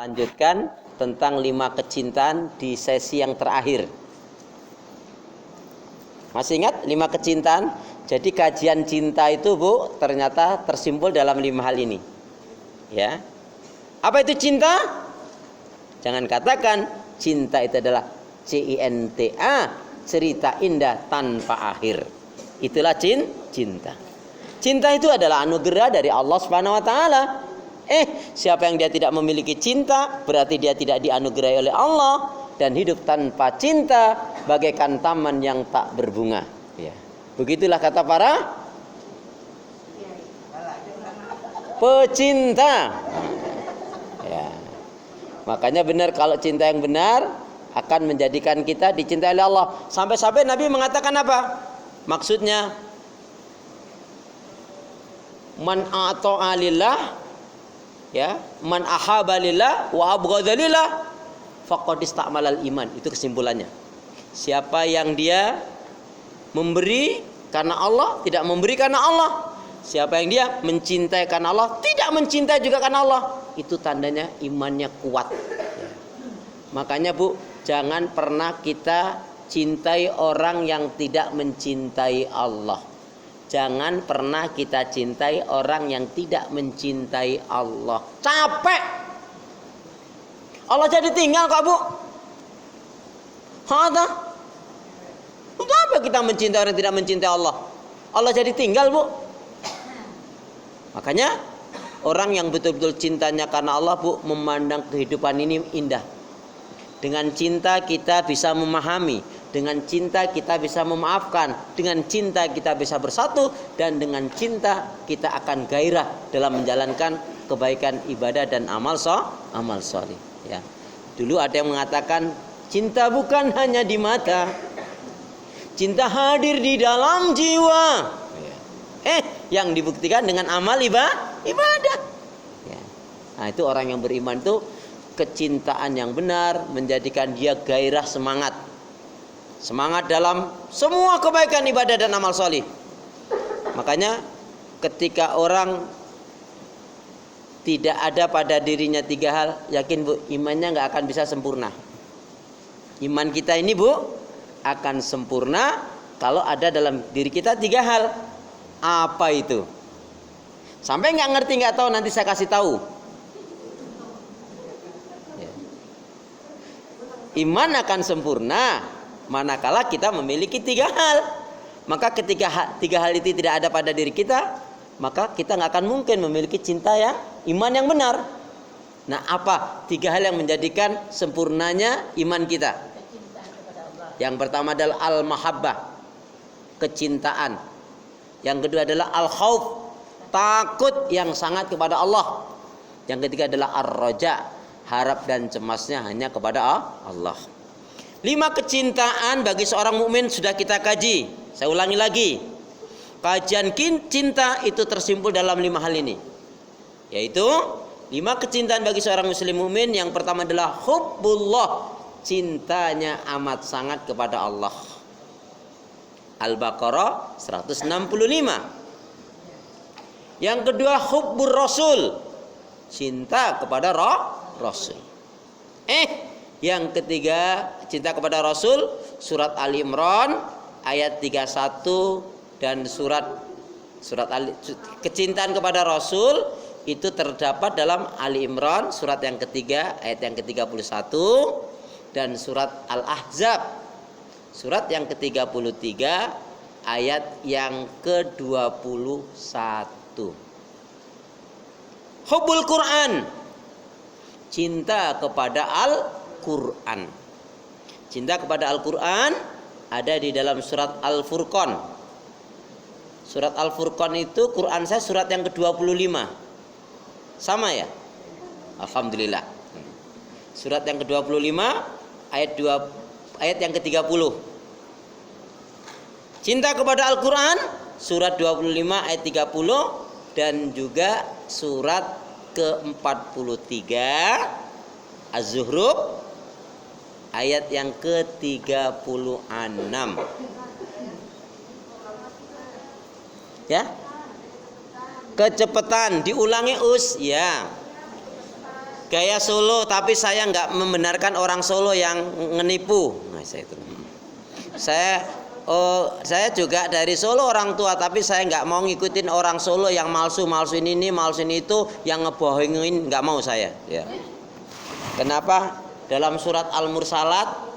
Lanjutkan tentang 5 kecintaan di sesi yang terakhir. Masih ingat 5 kecintaan? Jadi kajian cinta itu, Bu, ternyata tersimpul dalam 5 hal ini. Ya. Apa itu cinta? Jangan katakan cinta itu adalah CINTA, cerita indah tanpa akhir. Itulah cinta. Cinta itu adalah anugerah dari Allah Subhanahu wa taala. Siapa yang dia tidak memiliki cinta, berarti dia tidak dianugerahi oleh Allah, dan hidup tanpa cinta bagaikan taman yang tak berbunga. Ya. Begitulah kata para pecinta. Ya. Makanya benar, kalau cinta yang benar akan menjadikan kita dicintai oleh Allah. Sampai-sampai Nabi mengatakan apa? Maksudnya, man ata'a lillah, ya, man ahaba lillah wa abghadha lillah faqad ista'malal iman. Itu kesimpulannya. Siapa yang dia memberi karena Allah, tidak memberi karena Allah. Siapa yang dia mencintai karena Allah, tidak mencintai juga karena Allah, itu tandanya imannya kuat. Makanya, Bu, jangan pernah kita cintai orang yang tidak mencintai Allah. Jangan pernah kita cintai orang yang tidak mencintai Allah. Capek. Allah jadi tinggal kok, Bu. Hada. Untuk apa kita mencintai orang yang tidak mencintai Allah? Allah jadi tinggal, Bu. Makanya orang yang betul-betul cintanya karena Allah, Bu, memandang kehidupan ini indah. Dengan cinta kita bisa memahami, dengan cinta kita bisa memaafkan, dengan cinta kita bisa bersatu, dan dengan cinta kita akan gairah dalam menjalankan kebaikan ibadah dan amal soleh. Ya. Dulu ada yang mengatakan cinta bukan hanya di mata, cinta hadir di dalam jiwa. Yang dibuktikan dengan amal ibadah. Ya. Nah, itu orang yang beriman itu kecintaan yang benar menjadikan dia gairah, semangat dalam semua kebaikan ibadah dan amal soleh. Makanya ketika orang tidak ada pada dirinya 3 hal, yakin, Bu, imannya nggak akan bisa sempurna. Iman kita ini, Bu, akan sempurna kalau ada dalam diri kita 3 hal. Apa itu? Sampai nggak ngerti, nggak tahu, nanti saya kasih tahu. Iman akan sempurna manakala kita memiliki 3 hal. Maka ketika 3 hal itu tidak ada pada diri kita, maka kita nggak akan mungkin memiliki cinta ya, iman yang benar. Nah, apa 3 hal yang menjadikan sempurnanya iman kita? Yang pertama adalah al-mahabbah, kecintaan. Yang kedua adalah al-khauf, takut yang sangat kepada Allah. Yang ketiga adalah ar-raja, harap dan cemasnya hanya kepada Allah. 5 kecintaan bagi seorang mukmin sudah kita kaji. Saya ulangi lagi. Kajian cinta itu tersimpul dalam 5 hal ini. Yaitu 5 kecintaan bagi seorang muslim mukmin. Yang pertama adalah hubbullah, cintanya amat sangat kepada Allah. Al-Baqarah 165. Yang kedua hubbur rasul, cinta kepada Rasul. Yang ketiga cinta kepada Rasul, surat Ali Imran ayat 31, dan surat kecintaan kepada Rasul itu terdapat dalam Ali Imran surat yang ketiga ayat yang ke-31, dan surat Al-Ahzab surat yang ke-33 ayat yang ke-21. Hubbul Quran, cinta kepada Al-Quran. Cinta kepada Al-Quran ada di dalam surat Al-Furqan. Surat Al-Furqan itu Quran saya surat yang ke-25. Sama ya? Alhamdulillah. Surat yang ke-25 ayat yang ke-30. Cinta kepada Al-Quran surat 25 ayat 30, dan juga surat ke-43 Az-Zuhruf ayat yang ke-36. Ya. Kecepatan diulangi ya. gaya Solo, tapi saya nggak membenarkan orang Solo yang menipu. Nah, saya juga dari Solo orang tua, tapi saya nggak mau ngikutin orang Solo yang malsu-malsuin ini, malsuin itu, yang ngebohongin, nggak mau saya. Ya. Kenapa? Dalam surat Al-Mursalat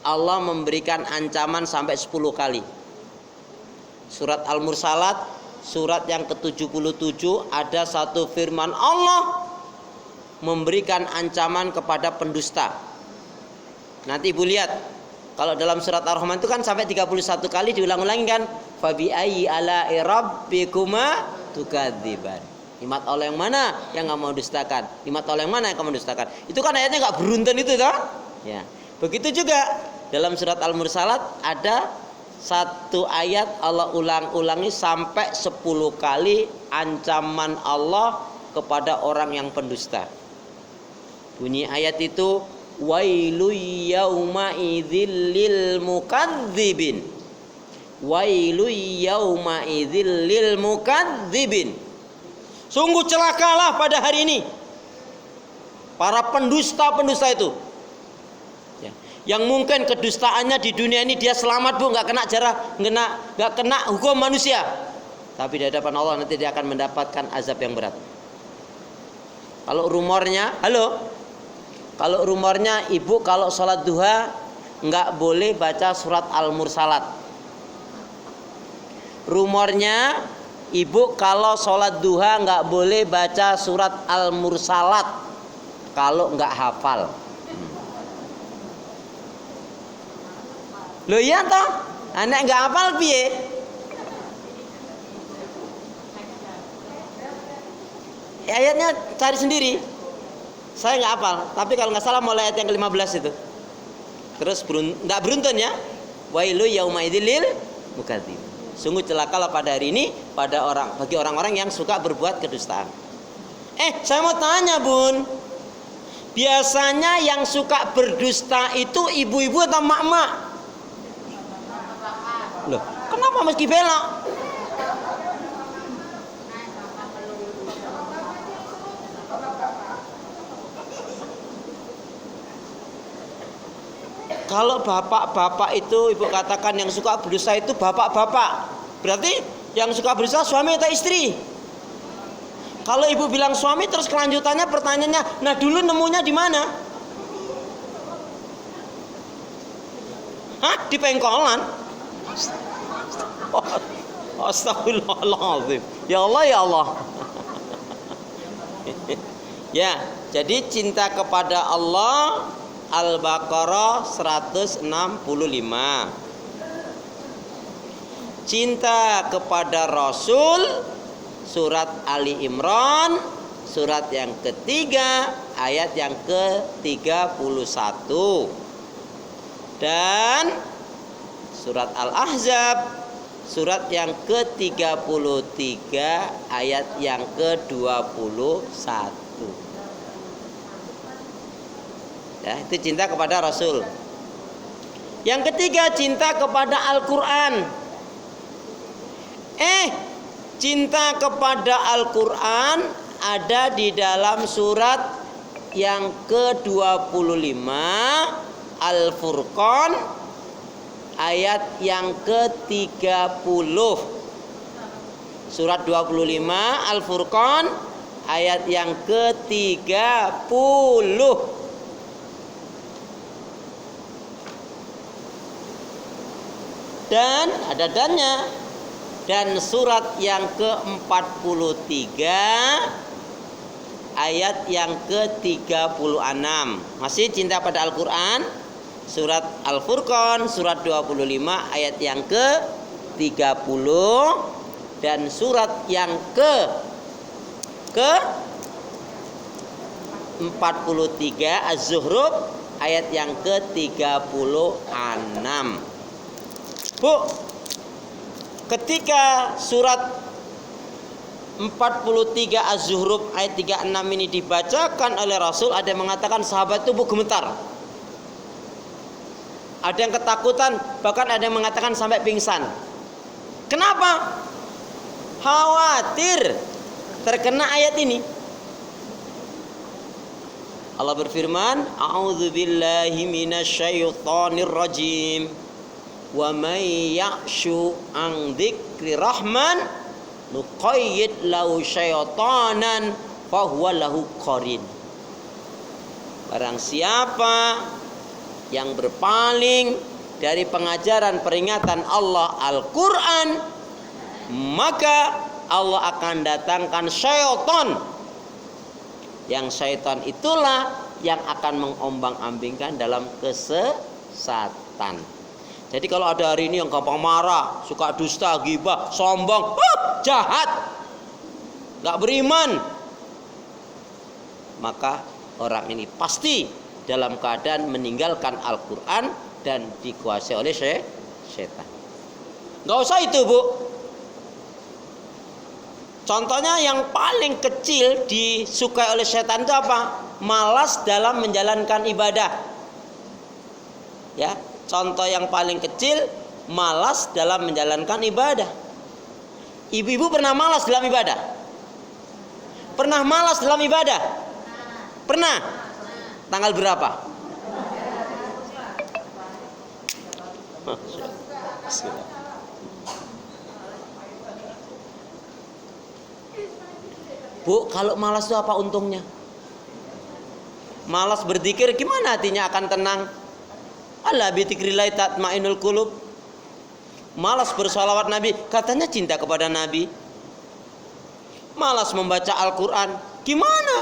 Allah memberikan ancaman sampai 10 kali. Surat Al-Mursalat, surat yang ke-77, ada satu firman Allah memberikan ancaman kepada pendusta. Nanti Ibu lihat, kalau dalam surat Ar-Rahman itu kan sampai 31 kali diulang-ulangi kan, fabi ayyi ala'i rabbikuma tukadziban. Nikmat Allah yang mana yang enggak mau dustakan? Nikmat Allah yang mana yang kamu dustakan? Itu kan ayatnya enggak beruntun itu toh? Ya. Begitu juga dalam surat Al-Mursalat ada satu ayat Allah ulang-ulangi sampai 10 kali ancaman Allah kepada orang yang pendusta. Bunyi ayat itu, wailu yauma idzil lil mukadzibin. Wailu yauma idzil lil mukadzibin. Sungguh celakalah pada hari ini para pendusta-pendusta itu. Ya. Yang mungkin kedustaannya di dunia ini dia selamat, Bu, nggak kena hukum manusia. Tapi di hadapan Allah nanti dia akan mendapatkan azab yang berat. Kalau rumornya, kalau rumornya ibu kalau sholat duha nggak boleh baca surat Al-Mursalat. Rumornya ibu kalau sholat duha nggak boleh baca surat Al-Mursalat kalau nggak hafal. Loh iya toh, anak nggak hafal piye? Ayatnya cari sendiri. Saya nggak hafal, tapi kalau nggak salah mulai ayat yang ke-15 itu. Terus nggak beruntun ya. Wailu yauma idzil lil mukadzibin. Sungguh celakalah pada hari ini bagi orang-orang yang suka berbuat kedustaan. Saya mau tanya, Bun. Biasanya yang suka berdusta itu ibu-ibu atau mak-mak? Loh, kenapa mesti belok? Kalau bapak-bapak itu ibu katakan yang suka berdusta itu bapak-bapak, berarti yang suka berdusta suami atau istri? Kalau ibu bilang suami, terus kelanjutannya pertanyaannya, nah dulu nemunya di mana? Hah? Di pengkolan? Astagfirullahaladzim. Ya Allah, ya Allah. Ya, jadi cinta kepada Allah, Al-Baqarah 165. Cinta kepada Rasul, surat Ali Imran, surat yang ketiga, ayat yang ke-31. Dan surat Al-Ahzab, surat yang ke-33, ayat yang ke-21. Ya, itu cinta kepada Rasul. Yang ketiga, cinta kepada Al-Quran. Cinta kepada Al-Quran ada di dalam surat yang ke-25 Al-Furqan, ayat yang ke-30. Surat 25 Al-Furqan, ayat yang ke-30. Dan ada dannya. Dan surat yang ke-43 ayat yang ke-36. Masih cinta pada Al-Quran. Surat Al-Furqan, surat 25 ayat yang ke-30. Dan surat yang ke-43 Az-Zuhruf, ayat yang ke-36. Bu, ketika surat 43 Az-Zuhruf ayat 36 ini dibacakan oleh Rasul, ada yang mengatakan sahabat itu gemetar. Ada yang ketakutan, bahkan ada yang mengatakan sampai pingsan. Kenapa? Khawatir terkena ayat ini. Allah berfirman, "A'udzu billahi minasyaitonir rajim. Wa may ya'shu an dzikri rahman nuqayyid lahu syaitanan fahuwa lahu qarin." Barang siapa yang berpaling dari pengajaran peringatan Allah Al-Quran, maka Allah akan datangkan syaitan. Yang syaitan itulah yang akan mengombang-ambingkan dalam kesesatan. Jadi kalau ada hari ini yang gampang marah, suka dusta, ghibah, sombong, jahat, gak beriman, maka orang ini pasti dalam keadaan meninggalkan Al-Quran dan dikuasai oleh setan. Gak usah itu, Bu. Contohnya yang paling kecil disukai oleh setan itu apa? Malas dalam menjalankan ibadah. Ya, contoh yang paling kecil, malas dalam menjalankan ibadah. Ibu-ibu pernah malas dalam ibadah? Pernah malas dalam ibadah? Pernah? Tanggal berapa? Bu, kalau malas itu apa untungnya? Malas berzikir gimana hatinya akan tenang? Ala bi dzikrillah tatmainul qulub. Malas bersalawat Nabi, katanya cinta kepada Nabi. Malas membaca Al-Quran, gimana?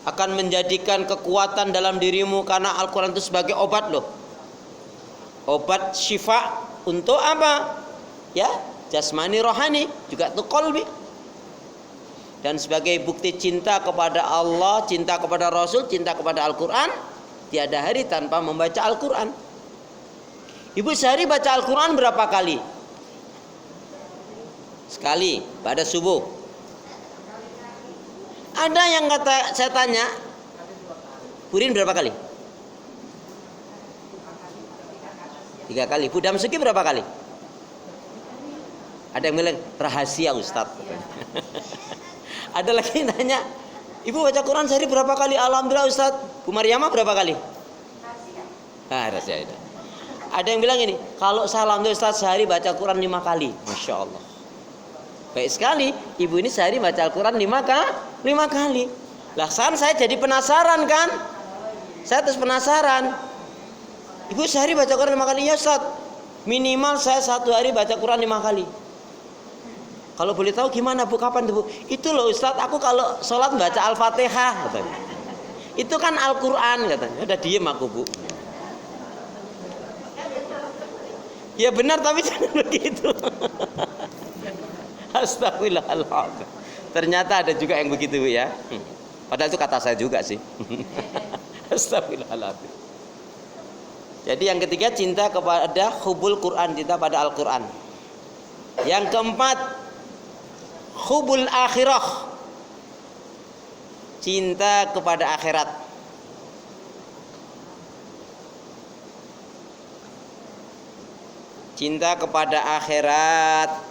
Akan menjadikan kekuatan dalam dirimu, karena Al-Quran itu sebagai obat loh. Obat syifa untuk apa? Ya, jasmani rohani, juga tuh qalbi. Dan sebagai bukti cinta kepada Allah, cinta kepada Rasul, cinta kepada Al-Quran, tiada hari tanpa membaca Al-Quran. Ibu sehari baca Al-Quran berapa kali? Sekali pada subuh. Ada yang kata, saya tanya, Purin berapa kali? 3 kali. Bu Damsuki berapa kali? Ada yang bilang rahasia Ustadz. Ada lagi yang tanya, Ibu baca Quran sehari berapa kali? Alhamdulillah Ustadz. Bu Maryamah berapa kali? Rahasia itu. Ada yang bilang ini, kalau saya alhamdulillah Ustadz sehari baca Quran 5 kali. Masya Allah. Baik sekali, ibu ini sehari baca Al-Quran 5 kali. Lah saya jadi penasaran kan? Saya terus penasaran. Ibu sehari baca Quran 5 kali, ya Ustadz. Minimal saya 1 hari baca Quran 5 kali. Kalau boleh tahu gimana Bu, kapan tuh Bu? Itu loh Ustadz, aku kalau sholat baca Al-Fatihah katanya. Itu kan Al-Quran katanya. Udah diem aku Bu. Ya benar tapi jangan begitu. Astagfirullahaladzim. Ternyata ada juga yang begitu Bu ya. Padahal itu kata saya juga sih. Astagfirullahaladzim. Jadi yang ketiga, cinta kepada hubul Quran, cinta pada Al-Quran. Yang keempat, hubul akhirah, cinta kepada akhirat. Cinta kepada akhirat.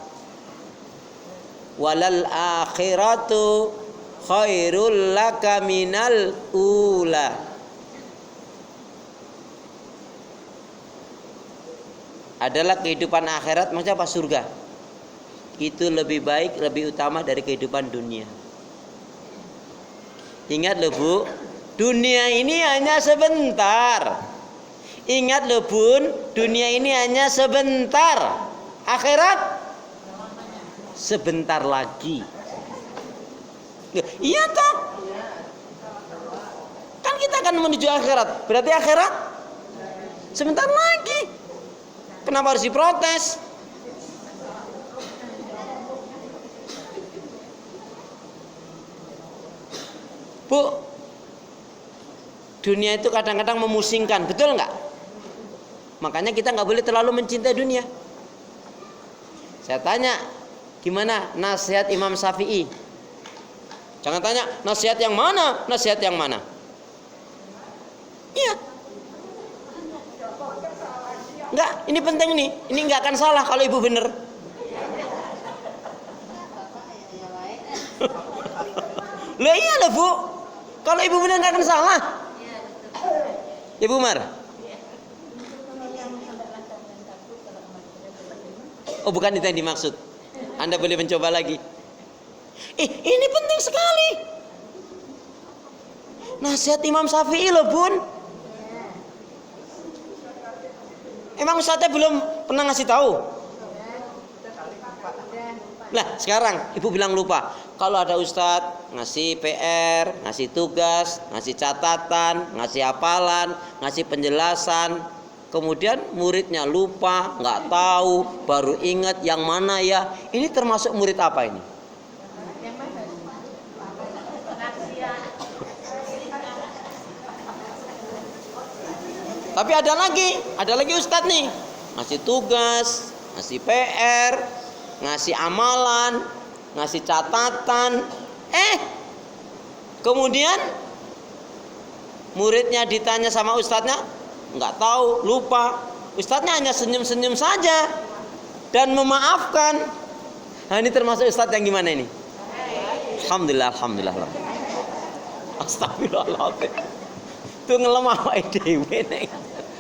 Walal akhiratu khairul laka minal ula. Adalah kehidupan akhirat, maksudnya apa? Surga. Itu lebih baik, lebih utama dari kehidupan dunia. Ingat loh Bu, dunia ini hanya sebentar. Ingat loh Bun, dunia ini hanya sebentar. Akhirat sebentar lagi. Iya toh? Kan kita akan menuju akhirat. Berarti akhirat sebentar lagi. Kenapa harus diprotes? Bu, dunia itu kadang-kadang memusingkan, betul nggak? Makanya kita nggak boleh terlalu mencintai dunia. Saya tanya, gimana nasihat Imam Syafi'i? Jangan tanya nasihat yang mana, nasihat yang mana. Iya. Enggak, ini penting nih. Ini enggak akan salah kalau ibu bener. Lah iya lah Bu. Kalau ibu benar nggak akan salah. Ibu Umar. Oh, bukan itu yang dimaksud. Anda boleh mencoba lagi. Ini penting sekali. Nasihat Imam Syafi'i loh, Bun. Emang Ustaznya belum pernah ngasih tahu? Nah, sekarang ibu bilang lupa. Kalau ada Ustadz ngasih PR, ngasih tugas, ngasih catatan, ngasih hafalan, ngasih penjelasan, kemudian muridnya lupa, nggak tahu, baru ingat yang mana ya. Ini termasuk murid apa ini? Tapi ada lagi Ustadz nih, ngasih tugas, ngasih PR, ngasih amalan, ngasih catatan. Kemudian muridnya ditanya sama ustadznya, nggak tahu, lupa. Ustadznya hanya senyum-senyum saja dan memaafkan. Nah, ini termasuk ustadz yang gimana ini? Alhamdulillah. Astagfirullahaladzim. Itu ngelemah awake dhewe nek.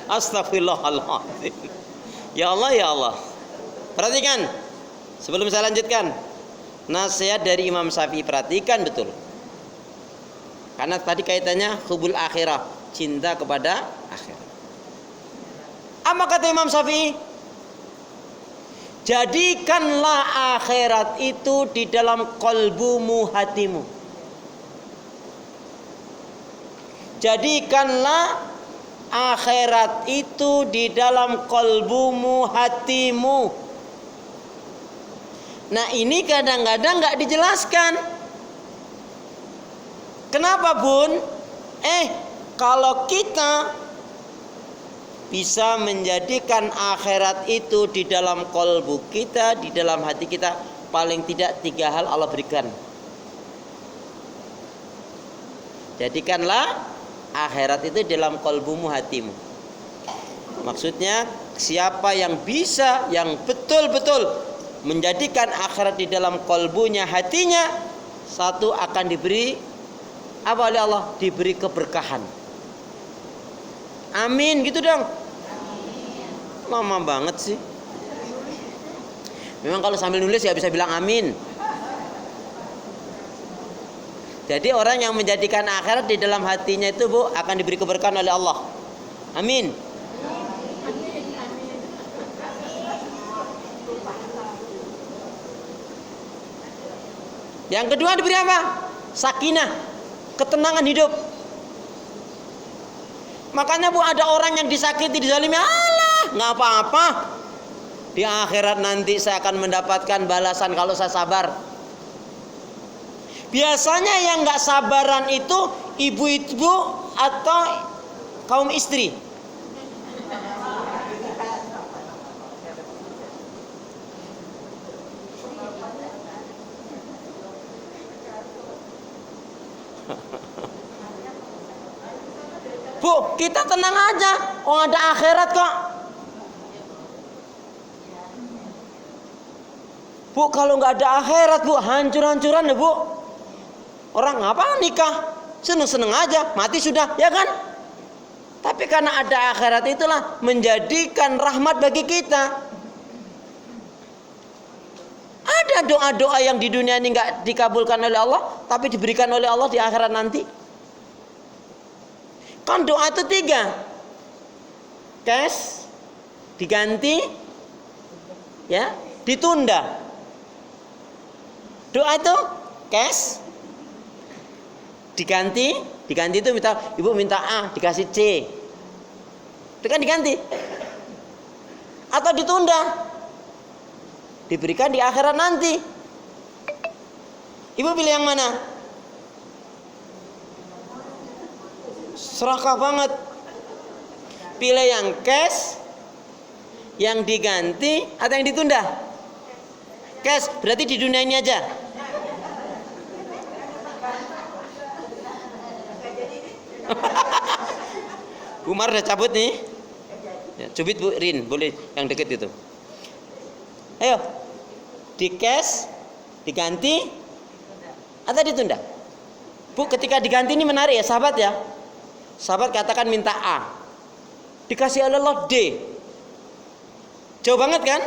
Astagfirullahaladzim. Ya Allah. Perhatikan. Sebelum saya lanjutkan, nasihat dari Imam Syafi'i, perhatikan betul. Karena tadi kaitannya hubul akhirah, cinta kepada akhirat. Apa kata Imam Syafi'i? Jadikanlah akhirat itu di dalam qalbumu, hatimu. Jadikanlah akhirat itu di dalam qalbumu, hatimu. Nah, ini kadang-kadang nggak dijelaskan. Kenapa, Bun? Kalau kita bisa menjadikan akhirat itu di dalam qalbu kita, di dalam hati kita, paling tidak 3 hal Allah berikan. Jadikanlah akhirat itu dalam qalbumu, hatimu. Maksudnya siapa yang bisa, yang betul-betul menjadikan akhirat di dalam qalbunya, hatinya, satu akan diberi apa oleh Allah? Diberi keberkahan. Amin, gitu dong. Lama banget sih. Memang kalau sambil nulis ya bisa bilang amin. Jadi orang yang menjadikan akhirat di dalam hatinya itu, Bu, akan diberi keberkahan oleh Allah. Amin. Yang kedua diberi apa? Sakinah, ketenangan hidup. Makanya, Bu, ada orang yang disakiti, dizalimi, alah, nggak apa-apa. Di akhirat nanti saya akan mendapatkan balasan kalau saya sabar. Biasanya yang nggak sabaran itu ibu-ibu atau kaum istri. Bu, kita tenang aja. Oh, ada akhirat kok. Bu, kalau nggak ada akhirat, Bu, hancur-hancuran ya, Bu. Orang apa nikah? Seneng-seneng aja, mati sudah, ya kan? Tapi karena ada akhirat itulah menjadikan rahmat bagi kita. Ada doa-doa yang di dunia ini nggak dikabulkan oleh Allah, tapi diberikan oleh Allah di akhirat nanti. Kan doa itu 3. Cash, diganti, ya, ditunda. Doa itu cash, diganti itu minta, ibu minta A, dikasih C. Itu kan diganti. Atau ditunda, diberikan di akhirat nanti. Ibu pilih yang mana? Serakah banget. Pilih yang cash, yang diganti, atau yang ditunda? Cash, berarti di dunia ini aja. Umar udah cabut nih. Ya, cubit Bu Rin, boleh yang deket itu. Ayo, di cash, diganti, atau ditunda? Bu, ketika diganti ini menarik ya sahabat ya. Sahabat katakan minta A, dikasih oleh Allah D. Jauh banget kan?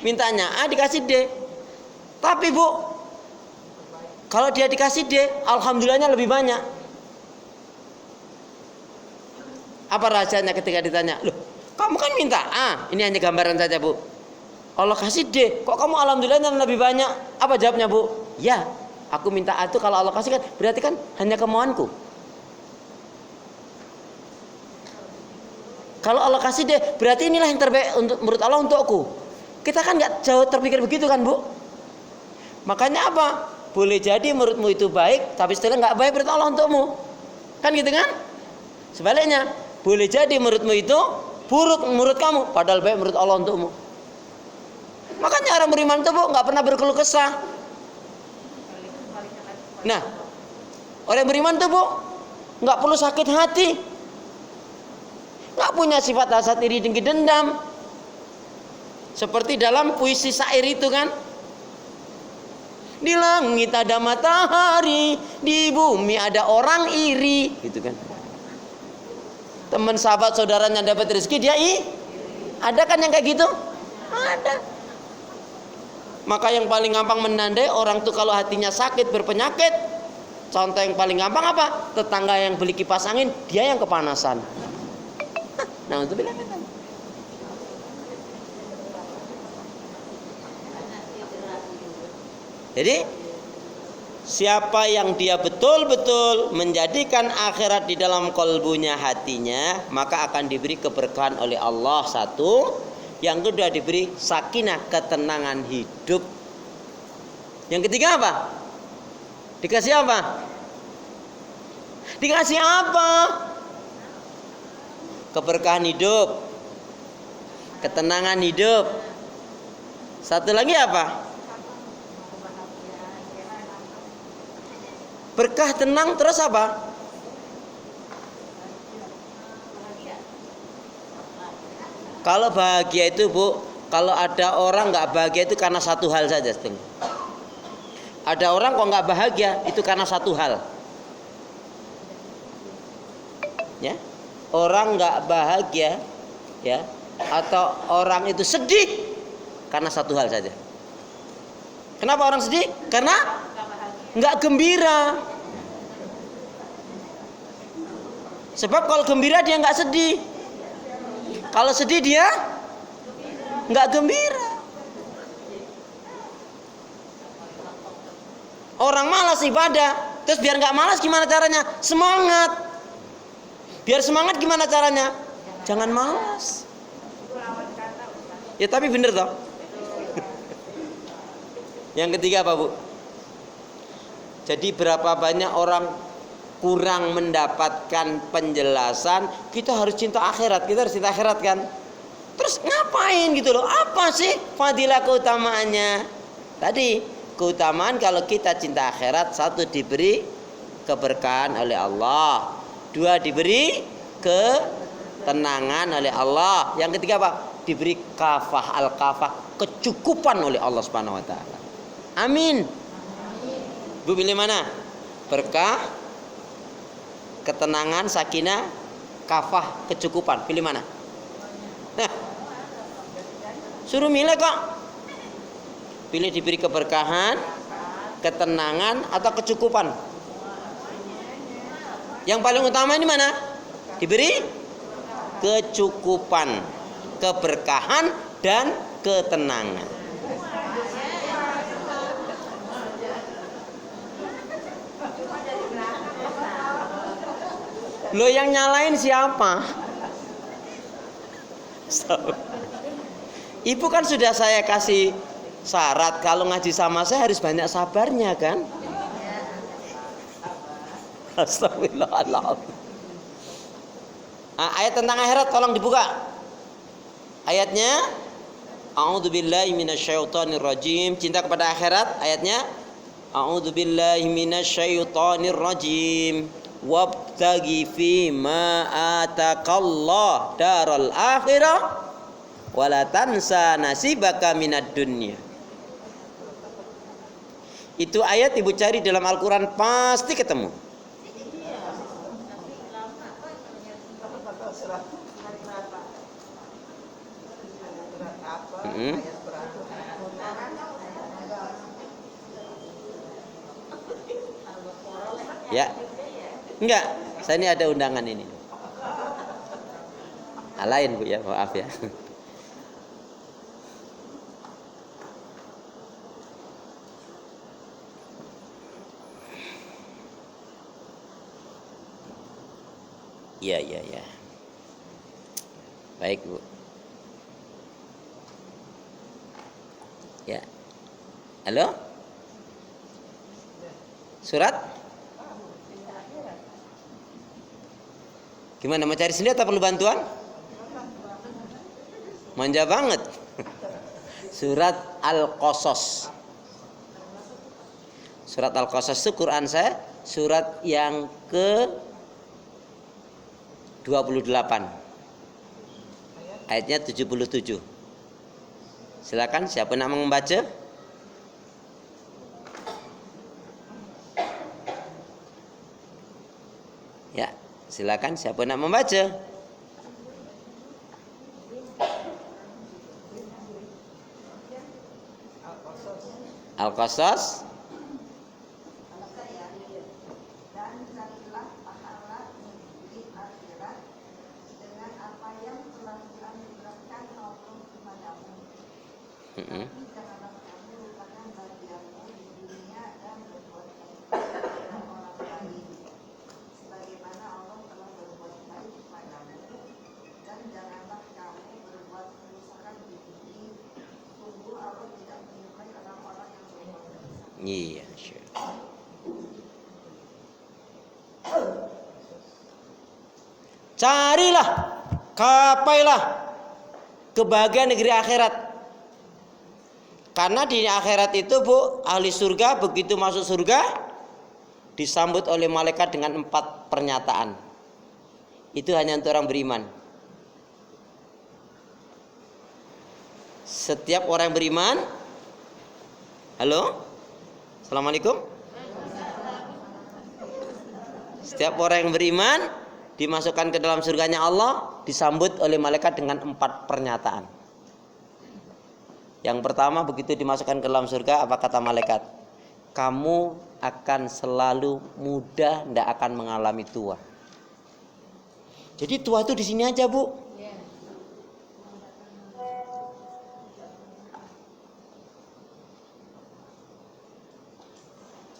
Mintanya A dikasih D. Tapi bu, kalau dia dikasih D, alhamdulillahnya lebih banyak. Apa rahasianya ketika ditanya? Loh, kamu kan minta A. Ini hanya gambaran saja bu. Allah kasih D, kok kamu alhamdulillahnya lebih banyak? Apa jawabnya bu? Ya, aku minta A itu kalau Allah kasih kan berarti kan hanya kemauanku. Kalau Allah kasih D, berarti inilah yang terbaik untuk menurut Allah untukku. Kita kan nggak jauh terpikir begitu kan bu? Makanya apa? Boleh jadi menurutmu itu baik, tapi setelah nggak baik menurut Allah untukmu. Kan gitu kan? Sebaliknya, boleh jadi menurutmu itu buruk menurut kamu, padahal baik menurut Allah untukmu. Makanya orang beriman itu bu nggak pernah berkeluh kesah. Nah, orang beriman itu bu nggak perlu sakit hati, nggak punya sifat hasad, iri, dengki, dendam. Seperti dalam puisi syair itu kan, di langit ada matahari, di bumi ada orang iri, gitu kan. Teman sahabat saudaranya dapat rezeki dia ada kan yang kayak gitu? Ada. Maka yang paling gampang menandai orang tuh kalau hatinya sakit berpenyakit, contoh yang paling gampang apa? Tetangga yang beli kipas angin, dia yang kepanasan. Nah untuk bilang itu. Jadi siapa yang dia betul-betul menjadikan akhirat di dalam kolbunya hatinya, maka akan diberi keberkahan oleh Allah satu. Yang kedua diberi sakinah, ketenangan hidup. Yang ketiga apa? Dikasih apa? Dikasih apa? Keberkahan hidup, ketenangan hidup. Satu lagi apa? Berkah, tenang, terus apa? Kalau bahagia itu bu, kalau ada orang nggak bahagia itu karena satu hal saja. Ada orang kok nggak bahagia itu karena satu hal. Ya, orang nggak bahagia, ya, atau orang itu sedih karena satu hal saja. Kenapa orang sedih? Karena nggak gembira. Sebab kalau gembira dia nggak sedih. Kalau sedih dia nggak gembira. Orang malas ibadah, terus biar nggak malas gimana caranya? Semangat. Biar semangat gimana caranya? Jangan malas. Ya tapi bener toh. Yang ketiga apa bu? Jadi berapa banyak orang kurang mendapatkan penjelasan, kita harus cinta akhirat, kita harus cinta akhirat kan. Terus ngapain gitu loh? Apa sih fadilah keutamaannya? Tadi keutamaan kalau kita cinta akhirat, satu diberi keberkahan oleh Allah, dua diberi ketenangan oleh Allah, yang ketiga apa? Diberi kafah, al-kafah, kecukupan oleh Allah Subhanahu wa taala. Amin. Bu pilih mana? Berkah, ketenangan, sakinah, kafah, kecukupan. Pilih mana? Nah, suruh milih kok. Pilih diberi keberkahan, ketenangan, atau kecukupan. Yang paling utama ini mana? Diberi kecukupan, keberkahan, dan ketenangan. Lo yang nyalain siapa? Ibu kan sudah saya kasih syarat kalau ngaji sama saya harus banyak sabarnya kan? Astagfirullahaladzim. Ayat tentang akhirat tolong dibuka. Ayatnya A'udzubillahi minasyaitonirrajim. Cinta kepada akhirat. Ayatnya A'udzubillahi minasyaitonirrajim. Wabtaghi fima atakallah daral akhirah wala tansa nasibaka minad dunya. Itu ayat ibu cari dalam Al-Quran pasti ketemu. Mm-mm. Ya, enggak. Saya ini ada undangan ini. Lain Bu ya, maaf ya. Iya, iya, iya. Baik, Bu. Ya. Halo? Surat? Gimana, mau cari sendiri atau perlu bantuan? Manja banget. Surat Al-Qasas. Surat Al-Qasas itu Quran saya surat yang ke 28. Ayatnya 77. Silakan siapa nak membaca? Ya, silakan siapa nak membaca? Al-Qasas. Iya, carilah, kapailah kebahagiaan negeri akhirat. Karena di akhirat itu Bu, ahli surga begitu masuk surga disambut oleh malaikat dengan 4 pernyataan. Itu hanya untuk orang beriman. Setiap orang beriman, halo, assalamualaikum. Setiap orang yang beriman dimasukkan ke dalam surganya Allah disambut oleh malaikat dengan 4 pernyataan. Yang pertama, begitu dimasukkan ke dalam surga, apa kata malaikat? Kamu akan selalu muda, tidak akan mengalami tua. Jadi tua itu di sini aja Bu.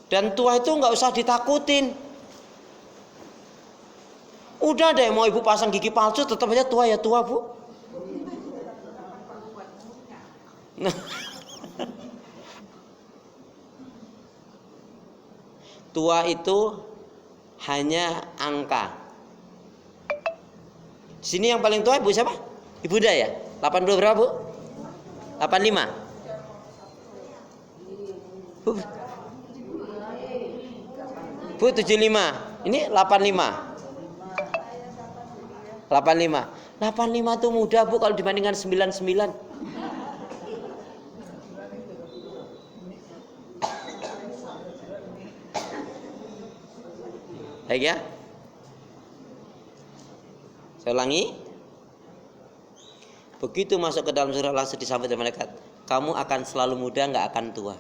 Dan tua itu nggak usah ditakutin. Udah deh, mau ibu pasang gigi palsu tetap aja tua ya tua Bu. Nah. Tua itu hanya angka. Di sini yang paling tua Ibu siapa? Ibu Dah ya? 80 berapa Bu? 85. Bu 75. Ini 85. 85 tuh muda Bu kalau dibandingkan 99. Baik ya. Saya ulangi. Begitu masuk ke dalam surga langsung disambut oleh malaikat. Kamu akan selalu muda, nggak akan tua.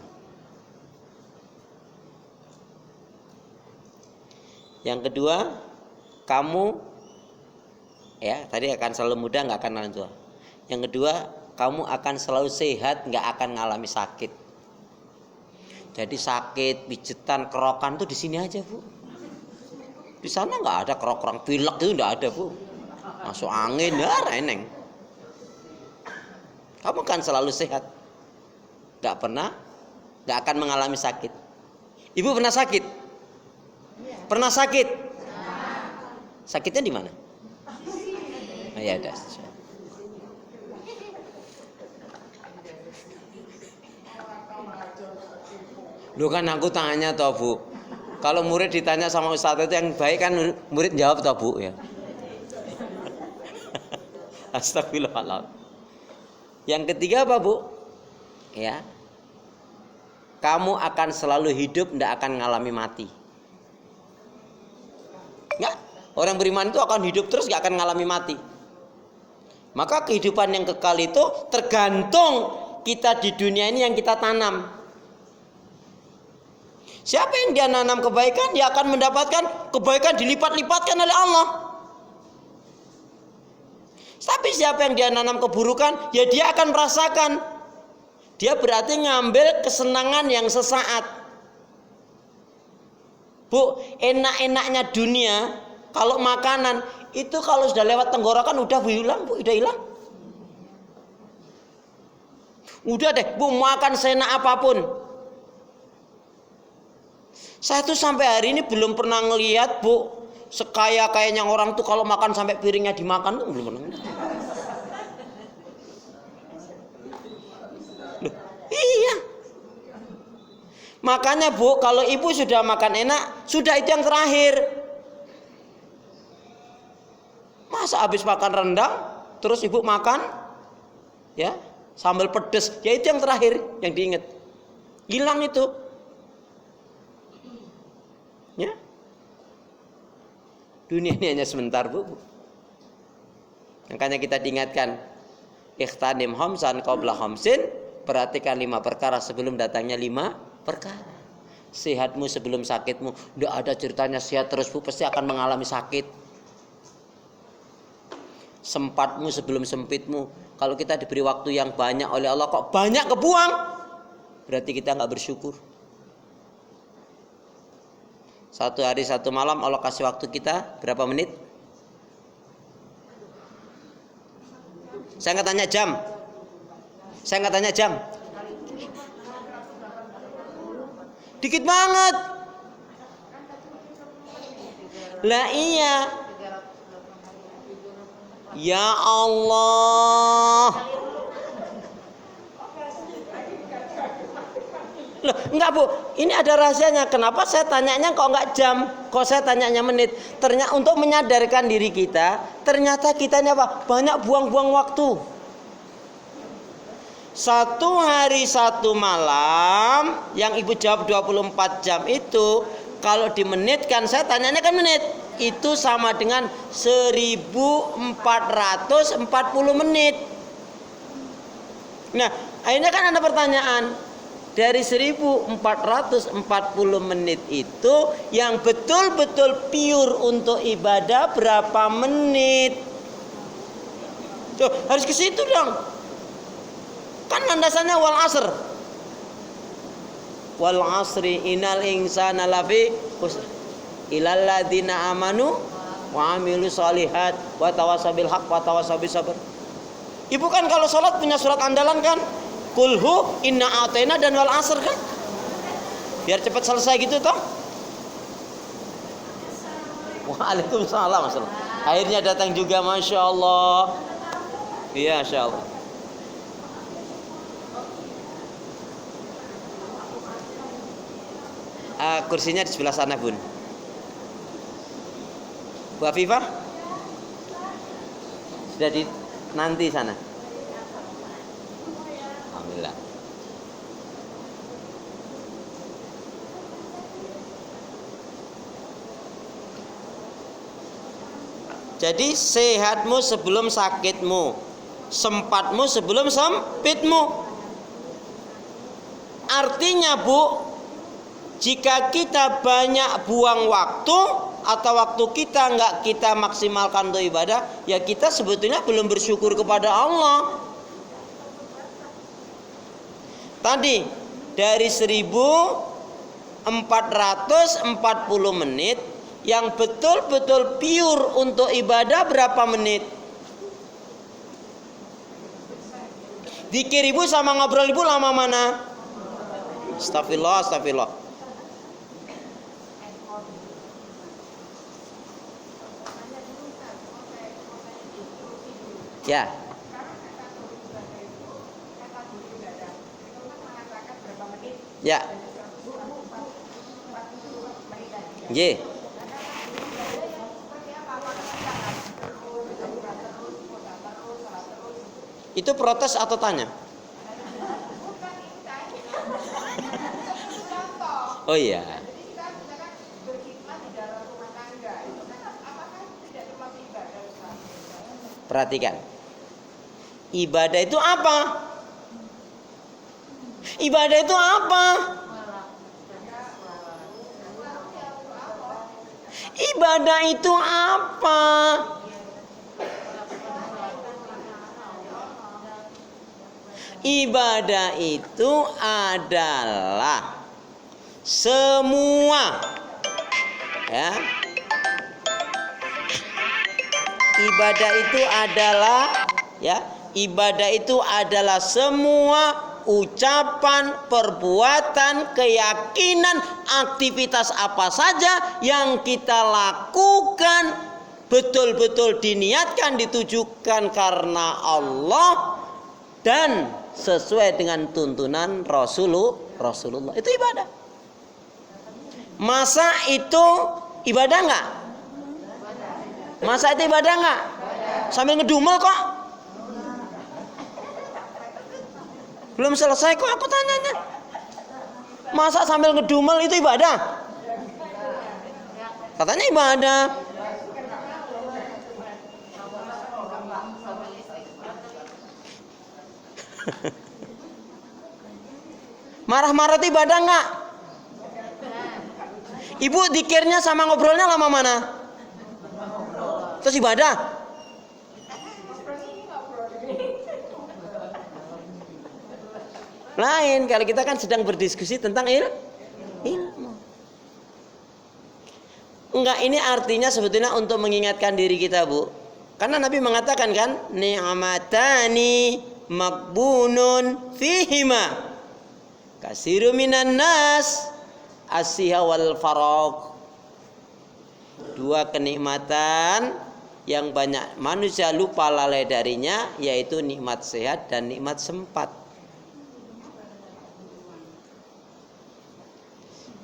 Yang kedua, kamu ya tadi akan selalu muda, nggak akan selalu tua. Yang kedua, kamu akan selalu sehat, nggak akan ngalami sakit. Jadi sakit, pijetan, kerokan tuh di sini aja Bu. Di sana nggak ada kerok-kerok pilek itu nggak ada Bu. Masuk angin ya reneng. Kamu kan selalu sehat, nggak akan mengalami sakit. Ibu pernah sakit? Pernah sakit? Sakitnya di mana? Oh, ya udah. Lu kan aku tanya toh Bu. Kalau murid ditanya sama ustaz itu yang baik kan murid jawab toh Bu ya. Astagfirullah. Yang ketiga apa Bu? Ya. Kamu akan selalu hidup, tidak akan mengalami mati. Enggak, Orang beriman itu akan hidup terus, gak akan ngalami mati. Maka kehidupan yang kekal itu tergantung kita di dunia ini yang kita tanam. Siapa yang dia nanam kebaikan, dia akan mendapatkan kebaikan dilipat-lipatkan oleh Allah. Tapi siapa yang dia nanam keburukan, ya dia akan merasakan. Dia berarti ngambil kesenangan yang sesaat. Bu, enak-enaknya dunia, kalau makanan itu kalau sudah lewat tenggorokan udah hilang, Bu, udah hilang. Udah deh, Bu, makan senak apapun. Saya tuh sampai hari ini belum pernah ngelihat, Bu, sekaya-kayanya orang tuh kalau makan sampai piringnya dimakan tuh belum pernah. Loh, iya. Makanya, Bu, kalau ibu sudah makan enak, sudah itu yang terakhir. Masa habis makan rendang terus ibu makan ya sambal pedes, ya itu yang terakhir yang diingat. Hilang itu. Ya. Dunia ini hanya sebentar, Bu. Makanya kita diingatkan, ikhtanim khamsan qabla khamsin, perhatikan 5 perkara sebelum datangnya 5 perkara. Sehatmu sebelum sakitmu. Tidak ada ceritanya sehat terus, Bu, pasti akan mengalami sakit. Sempatmu sebelum sempitmu. Kalau kita diberi waktu yang banyak oleh Allah kok banyak kebuang, berarti kita nggak bersyukur. 1 hari 1 malam Allah kasih waktu kita berapa menit? Saya nggak tanya jam. Saya nggak tanya jam. Dikit banget. Lah iya. Ya Allah. Loh, enggak, Bu, ini ada rahasianya. Kenapa saya tanyanya kok enggak jam, kok saya tanyanya menit? Ternyata untuk menyadarkan diri kita, ternyata kita ini apa? Banyak buang-buang waktu. 1 hari 1 malam yang ibu jawab 24 jam itu, kalau dimenitkan, saya tanyanya kan menit, itu sama dengan 1440 menit. Nah, akhirnya kan ada pertanyaan, dari 1440 menit itu yang betul-betul pure untuk ibadah berapa menit? Tuh, harus ke situ dong. Kan landasannya wal asr. Wal asri innal insana lafi khusr. Illal ladzina amanu wa amilus solihat wa tawassaw bil haqq wa tawassaw bis sabr. Ibu kan kalau sholat punya surat andalan kan? Kulhu inna atena dan wal asr kan? Biar cepat selesai gitu toh. Waalaikumsalam. Akhirnya datang juga, Masya Allah. Iya, Masya Allah. Kursinya di sebelah sana, Bun. Bu Afifah sudah di nanti sana. Alhamdulillah. Jadi sehatmu sebelum sakitmu, sempatmu sebelum sempitmu. Artinya, Bu, jika kita banyak buang waktu atau waktu kita nggak kita maksimalkan untuk ibadah, ya kita sebetulnya belum bersyukur kepada Allah. Tadi dari 1440 menit yang betul-betul pure untuk ibadah berapa menit? Zikir ibu sama ngobrol ibu lama mana? Astagfirullah, astagfirullah. Ya. Ya. Ye. Itu protes atau tanya? Oh iya. Perhatikan. Ibadah itu apa? Ibadah itu apa? Ibadah itu apa? Ibadah itu adalah semua, ya. Ibadah itu adalah, ya, ibadah itu adalah semua ucapan, perbuatan, keyakinan, aktivitas apa saja yang kita lakukan betul-betul diniatkan, ditujukan karena Allah dan sesuai dengan tuntunan Rasulullah. Itu ibadah. Masa itu ibadah enggak? Masa itu ibadah enggak? Sambil ngedumel kok. Belum selesai kok aku tanyanya. Masa sambil ngedumel itu ibadah? Katanya ibadah. Marah-marah itu ibadah enggak? Ibu dikirnya sama ngobrolnya lama mana? Terus ibadah? Lain, kalau kita kan sedang berdiskusi tentang ilmu. Enggak, ini artinya sebetulnya untuk mengingatkan diri kita, Bu. Karena Nabi mengatakan kan, ni'matani makbunun fihima kasiru minan nas as-siha wal faragh. Dua kenikmatan yang banyak manusia lupa lalai darinya, yaitu nikmat sehat dan nikmat sempat.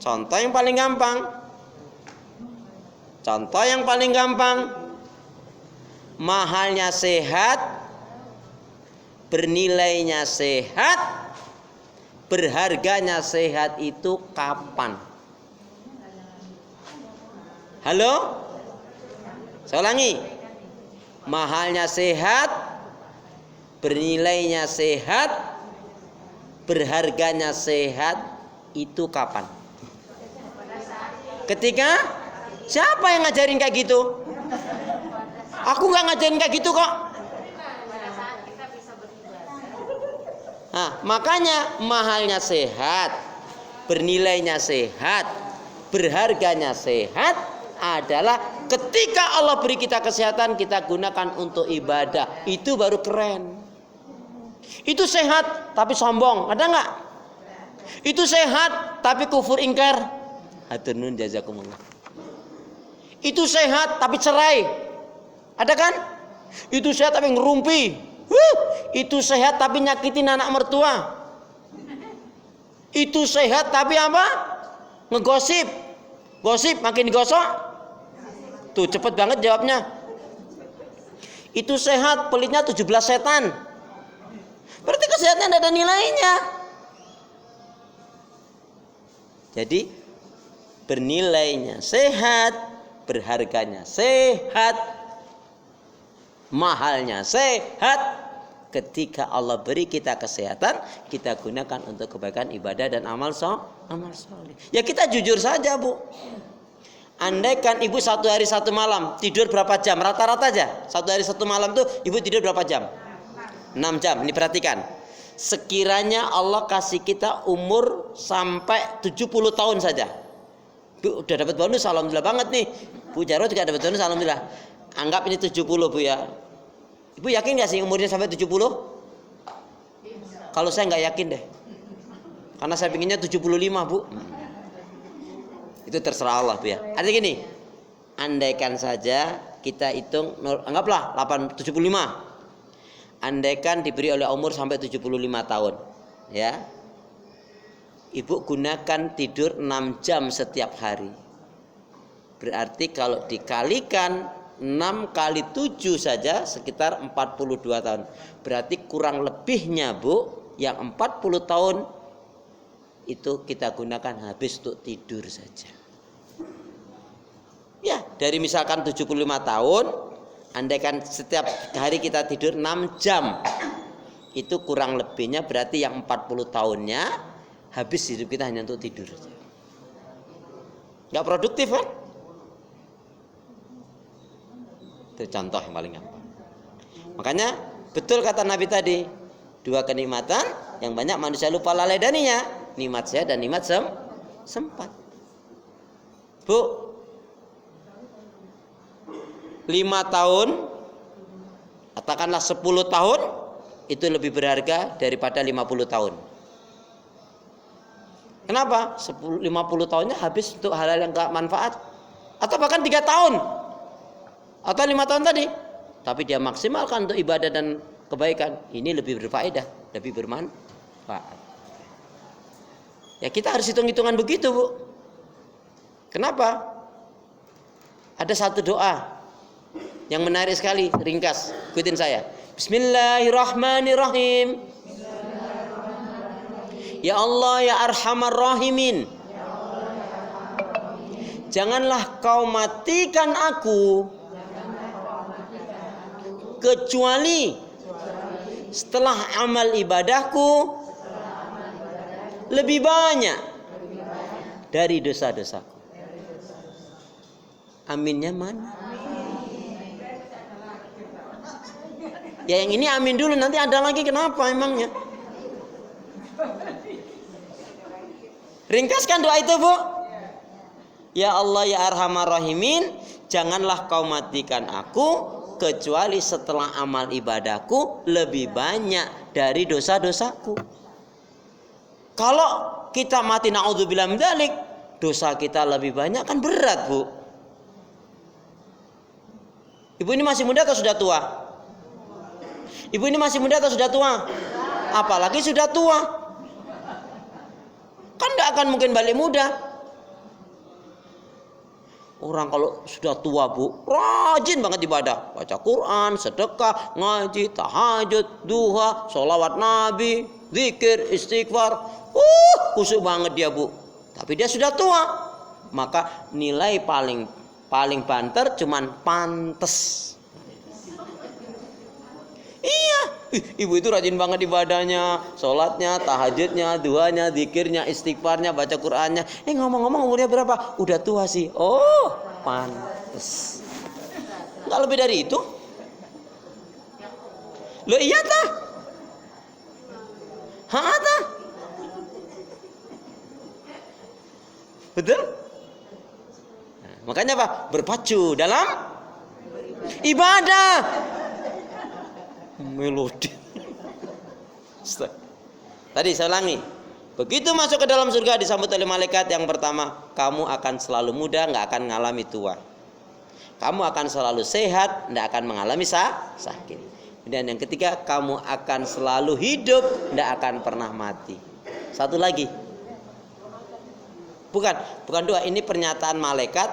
Contoh yang paling gampang. Mahalnya sehat, bernilainya sehat, berharganya sehat itu kapan? Halo? Saya ulangi. Mahalnya sehat, bernilainya sehat, berharganya sehat itu kapan? Ketika siapa yang ngajarin kayak gitu? Aku nggak ngajarin kayak gitu kok. Nah, makanya mahalnya sehat, bernilainya sehat, berharganya sehat adalah ketika Allah beri kita kesehatan, kita gunakan untuk ibadah. Itu baru keren. Itu sehat tapi sombong, ada nggak? Itu sehat tapi kufur ingkar. Hatur nuhun jazakumullah. Itu sehat tapi cerai, ada kan? Itu sehat tapi ngerumpi. Itu sehat tapi nyakitin anak mertua. Itu sehat tapi apa? Ngegosip. Gosip makin digosok. Tuh cepet banget jawabnya. Itu sehat, pelitnya 17 setan. Berarti kesehatan ada nilainya. Jadi bernilainya sehat, berharganya sehat, mahalnya sehat. Ketika Allah beri kita kesehatan, kita gunakan untuk kebaikan ibadah dan amal soleh. Ya kita jujur saja, Bu. Andaikan ibu 1 hari 1 malam tidur berapa jam? Rata-rata aja 1 hari 1 malam tuh ibu tidur berapa jam? 6 jam. Ini perhatikan. Sekiranya Allah kasih kita umur sampai 70 tahun saja. Bu, udah dapat bonus, alhamdulillah banget nih. Bu Jarwo juga dapat bonus, alhamdulillah. Anggap ini 70, Bu ya. Ibu yakin gak sih umurnya sampai 70? Kalau saya nggak yakin deh. Karena saya pinginnya 75, Bu. Itu terserah Allah, Bu ya. Artinya gini, andaikan saja kita hitung, anggaplah 75. Andaikan diberi oleh umur sampai 75 tahun, ya. Ibu gunakan tidur 6 jam setiap hari. Berarti kalau dikalikan 6 kali 7 saja sekitar 42 tahun. Berarti kurang lebihnya, Bu, yang 40 tahun itu kita gunakan habis untuk tidur saja. Ya, dari misalkan 75 tahun andaikan setiap hari kita tidur 6 jam, itu kurang lebihnya berarti yang 40 tahunnya habis hidup kita hanya untuk tidur. Nggak produktif kan? Itu contoh yang paling gampang. Makanya betul kata Nabi tadi, 2 kenikmatan yang banyak manusia lupa lalai darinya, nikmat sehat dan nikmat sempat. Bu, 5 tahun, katakanlah 10 tahun, itu lebih berharga daripada 50 tahun. Kenapa? 50 tahunnya habis untuk hal-hal yang gak manfaat. Atau bahkan 3 tahun. Atau 5 tahun tadi. Tapi dia maksimalkan untuk ibadah dan kebaikan. Ini lebih berfaedah, lebih bermanfaat. Ya kita harus hitung-hitungan begitu, Bu. Kenapa? Ada satu doa yang menarik sekali, ringkas. Ikutin saya. Bismillahirrahmanirrahim. Ya Allah ya Arhamar Rahimin. Janganlah kau matikan aku kecuali setelah amal ibadahku lebih banyak dari dosa-dosaku. Aminnya mana? Ya yang ini amin dulu, nanti ada lagi, kenapa emangnya? Ringkaskan doa itu, Bu. Ya Allah ya Arhamar Rahimin, janganlah kau matikan aku kecuali setelah amal ibadahku lebih banyak dari dosa-dosaku. Kalau kita mati naudzubillah min dzalik, dosa kita lebih banyak, kan berat, Bu. Ibu ini masih muda atau sudah tua? Ibu ini masih muda atau sudah tua? Apalagi sudah tua. Kan tidak akan mungkin balik muda. Orang kalau sudah tua, Bu, rajin banget ibadah. Baca Quran, sedekah, ngaji, tahajud, duha, sholawat Nabi, zikir, istighfar. Khusyuk banget dia, Bu. Tapi dia sudah tua. Maka nilai paling banter cuman pantes. Iya, ibu itu rajin banget ibadahnya, sholatnya, tahajudnya, duanya, zikirnya, istighfarnya, baca Qur'annya. Ngomong-ngomong umurnya berapa? Udah tua sih. Oh, pantes. Nggak lebih dari itu. Loh iya tah? Hah tah? Betul? Nah, makanya apa? Berpacu dalam ibadah. Melodi. Tadi saya ulangi. Begitu masuk ke dalam surga disambut oleh malaikat yang pertama, kamu akan selalu muda, nggak akan mengalami tua. Kamu akan selalu sehat, nggak akan mengalami sakit. Dan yang ketiga, kamu akan selalu hidup, nggak akan pernah mati. Satu lagi. Bukan doa, ini pernyataan malaikat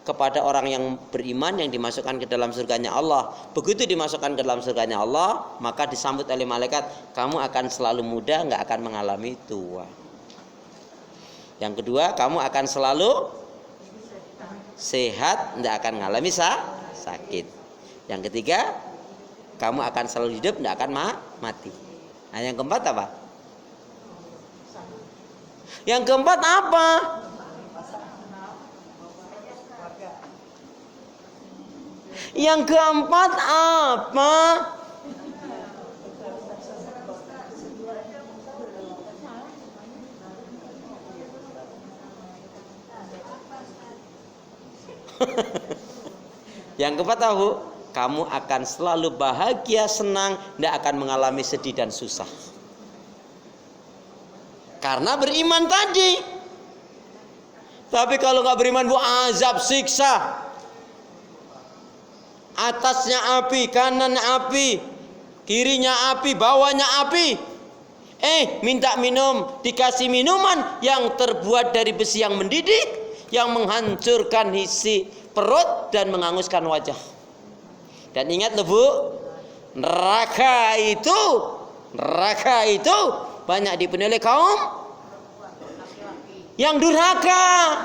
kepada orang yang beriman yang dimasukkan ke dalam surganya Allah. Begitu dimasukkan ke dalam surganya Allah, maka disambut oleh malaikat, kamu akan selalu muda, nggak akan mengalami tua. Yang kedua, kamu akan selalu sehat, nggak akan mengalami sakit. Yang ketiga, kamu akan selalu hidup, nggak akan mati. Nah, yang keempat apa? Yang keempat apa? Yang keempat apa? Yang keempat tahu, kamu akan selalu bahagia, senang, tidak akan mengalami sedih dan susah. Karena beriman tadi. Tapi kalau nggak beriman, Bu, azab, siksa. Atasnya api, kanan api, kirinya api, bawahnya api. Minta minum, dikasih minuman yang terbuat dari besi yang mendidih, yang menghancurkan isi perut dan menghanguskan wajah. Dan ingat loh, Bu, neraka itu banyak dipenuhi oleh kaum yang durhaka.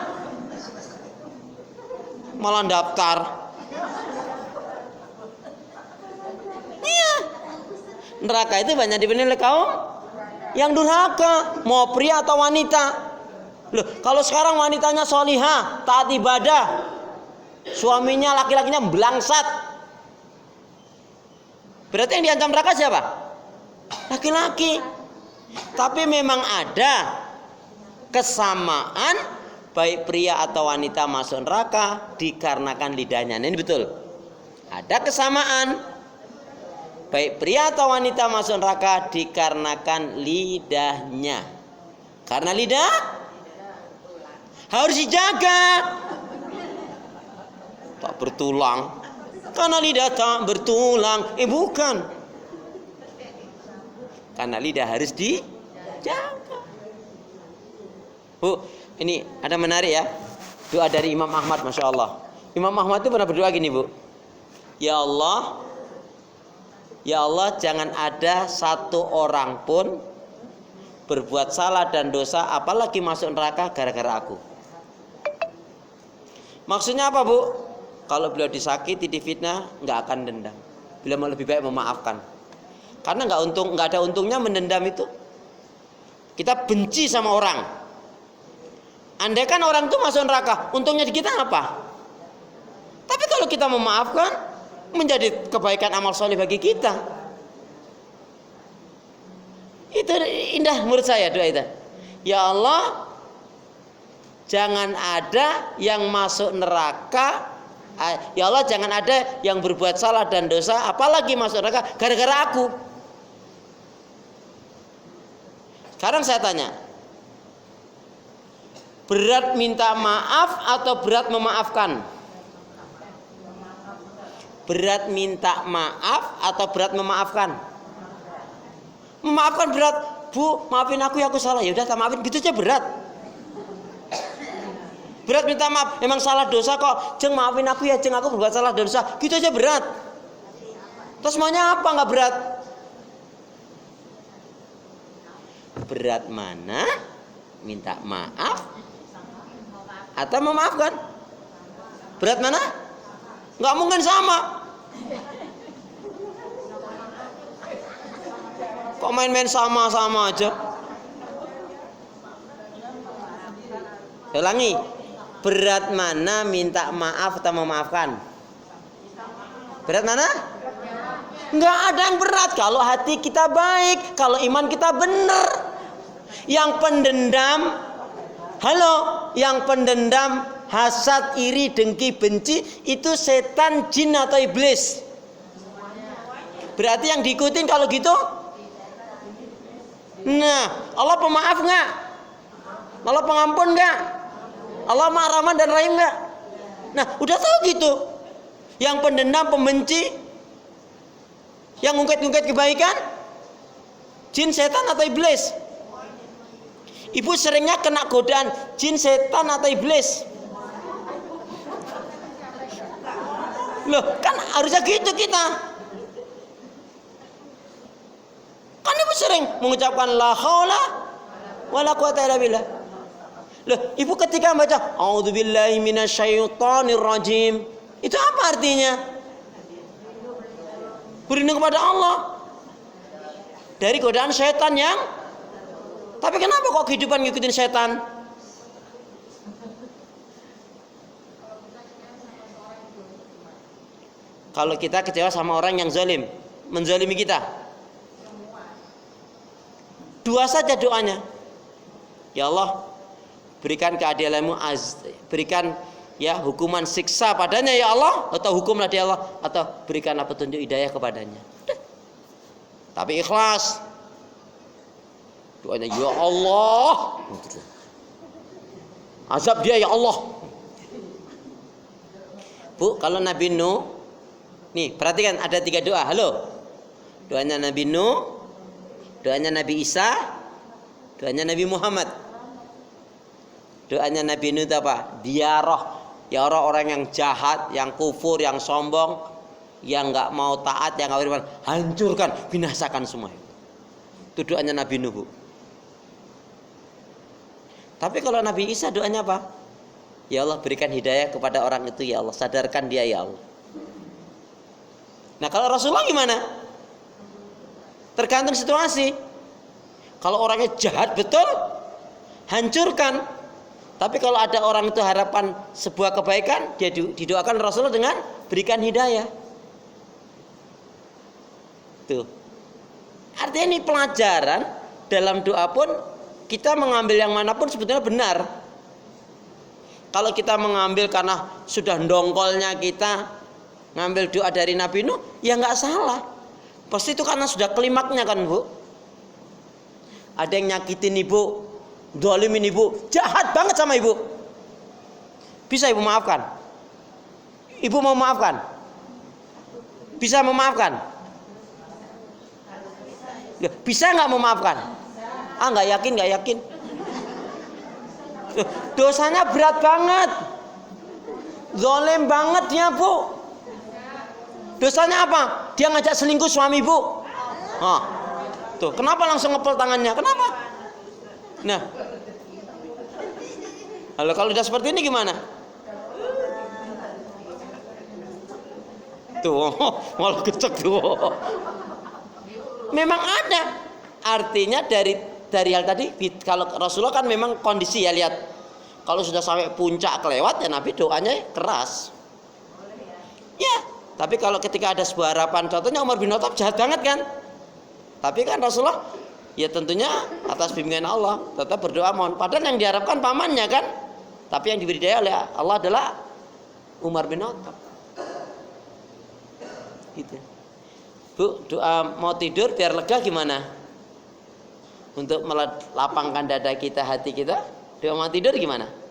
Malah daftar. neraka itu banyak dipenuhi oleh kaum yang durhaka, mau pria atau wanita. Loh, kalau sekarang wanitanya solihah, taat ibadah, suaminya laki-lakinya belangsat, berarti yang diancam neraka siapa? Laki-laki. Tapi memang ada kesamaan baik pria atau wanita masuk neraka dikarenakan lidahnya. Nah, ini betul. Ada kesamaan baik pria atau wanita masuk neraka dikarenakan lidahnya. Karena lidah harus dijaga. Tak bertulang. Karena lidah tak bertulang. Bukan. Karena lidah harus dijaga. Bu, ini ada menarik ya. Doa dari Imam Ahmad, Masya Allah. Imam Ahmad itu pernah berdoa gini, Bu. Ya Allah, jangan ada satu orang pun berbuat salah dan dosa, apalagi masuk neraka gara-gara aku. Maksudnya apa, Bu? Kalau beliau disakiti, difitnah, nggak akan dendam. Beliau lebih baik memaafkan. Karena nggak ada untungnya mendendam itu. Kita benci sama orang. Andai kan orang itu masuk neraka, untungnya di kita apa? Tapi kalau kita memaafkan, menjadi kebaikan amal soleh bagi kita. Itu indah menurut saya doa itu. Ya Allah, jangan ada yang masuk neraka. Ya Allah, jangan ada yang berbuat salah dan dosa, apalagi masuk neraka gara-gara aku. Sekarang saya tanya, berat minta maaf atau berat memaafkan? Berat minta maaf atau berat memaafkan? Memaafkan berat. Bu, maafin aku ya, aku salah. Ya udah, tak maafin, gitu aja berat. Berat minta maaf, emang salah dosa kok. Jeng, maafin aku ya, jeng, aku berbuat salah dosa. Gitu aja berat. Terus maunya apa nggak berat? Berat mana? Minta maaf atau memaafkan? Berat mana? Nggak mungkin sama. Kok main-main sama-sama aja? Saya ulangi. Berat mana minta maaf atau memaafkan? Berat mana? Nggak ada yang berat kalau hati kita baik, kalau iman kita benar. Yang pendendam, yang pendendam, hasad, iri, dengki, benci, itu setan, jin atau iblis. Berarti yang diikutin kalau gitu? Nah, Allah pemaaf nggak? Allah pengampun nggak? Allah Maha Rahman dan Rahim nggak? Nah, udah tahu gitu. Yang pendendam, pembenci, yang ngungkit-ngungkit kebaikan, jin, setan atau iblis? Ibu seringnya kena godaan jin, setan atau iblis? Loh, kan harusnya gitu kita. Kan ibu sering mengucapkan la haula wala quwata illa billah. Loh, ibu ketika baca a'udzubillahi minasyaitonir rajim, itu apa artinya? Berlindung kepada Allah dari godaan setan yang. Tapi kenapa kok kehidupan ngikutin setan? Kalau kita kecewa sama orang yang zalim, menzalimi kita, dua saja doanya. Ya Allah, berikan keadilanmu, berikan ya hukuman siksa padanya ya Allah, atau hukumlah dia Allah, atau berikanlah petunjuk hidayah kepadanya. Tapi ikhlas. Doanya ya Allah, azab dia ya Allah. Bu, kalau Nabi Nuh, nih perhatikan ada 3 doa. Halo, doanya Nabi Nuh, doanya Nabi Isa, doanya Nabi Muhammad. Doanya Nabi Nuh itu apa? Diaroh, ya orang yang jahat, yang kufur, yang sombong, yang nggak mau taat, yang nggak beriman, hancurkan, binasakan semua. Itu doanya Nabi Nuh, Bu. Tapi kalau Nabi Isa doanya apa? Ya Allah, berikan hidayah kepada orang itu ya Allah, sadarkan dia ya Allah. Nah, kalau Rasulullah gimana? Tergantung situasi. Kalau orangnya jahat betul, hancurkan. Tapi kalau ada orang itu harapan sebuah kebaikan, dia didoakan Rasulullah dengan berikan hidayah. Tuh. Artinya ini pelajaran dalam doa pun kita mengambil yang manapun sebetulnya benar. Kalau kita mengambil karena sudah dongkolnya kita ngambil doa dari Nabi Nuh, ya nggak salah. Pasti itu karena sudah klimaknya kan, Bu. Ada yang nyakitin ibu, zalimin ibu, jahat banget sama ibu. Bisa ibu maafkan? Ibu mau maafkan? Bisa memaafkan? Ya, bisa nggak memaafkan? Nggak yakin. Dosanya berat banget, zalim banget dia, Bu. Dosanya apa? Dia ngajak selingkuh suami ibu. Tuh, kenapa langsung ngepel tangannya? Kenapa? Nah, kalau udah seperti ini gimana? Tuh, malah kecek tuh. Memang ada. Artinya dari hal tadi, kalau Rasulullah kan memang kondisi ya, lihat. Kalau sudah sampai puncak kelewat ya Nabi doanya keras. Ya, tapi kalau ketika ada sebuah harapan, contohnya Umar bin Khattab jahat banget kan? Tapi kan Rasulullah ya tentunya atas bimbingan Allah tetap berdoa mohon. Padahal yang diharapkan pamannya kan? Tapi yang diberi daya oleh Allah adalah Umar bin Khattab. Gitu. Bu, doa mau tidur biar lega gimana? Untuk melapangkan dada kita, hati kita, doa mau tidur gimana?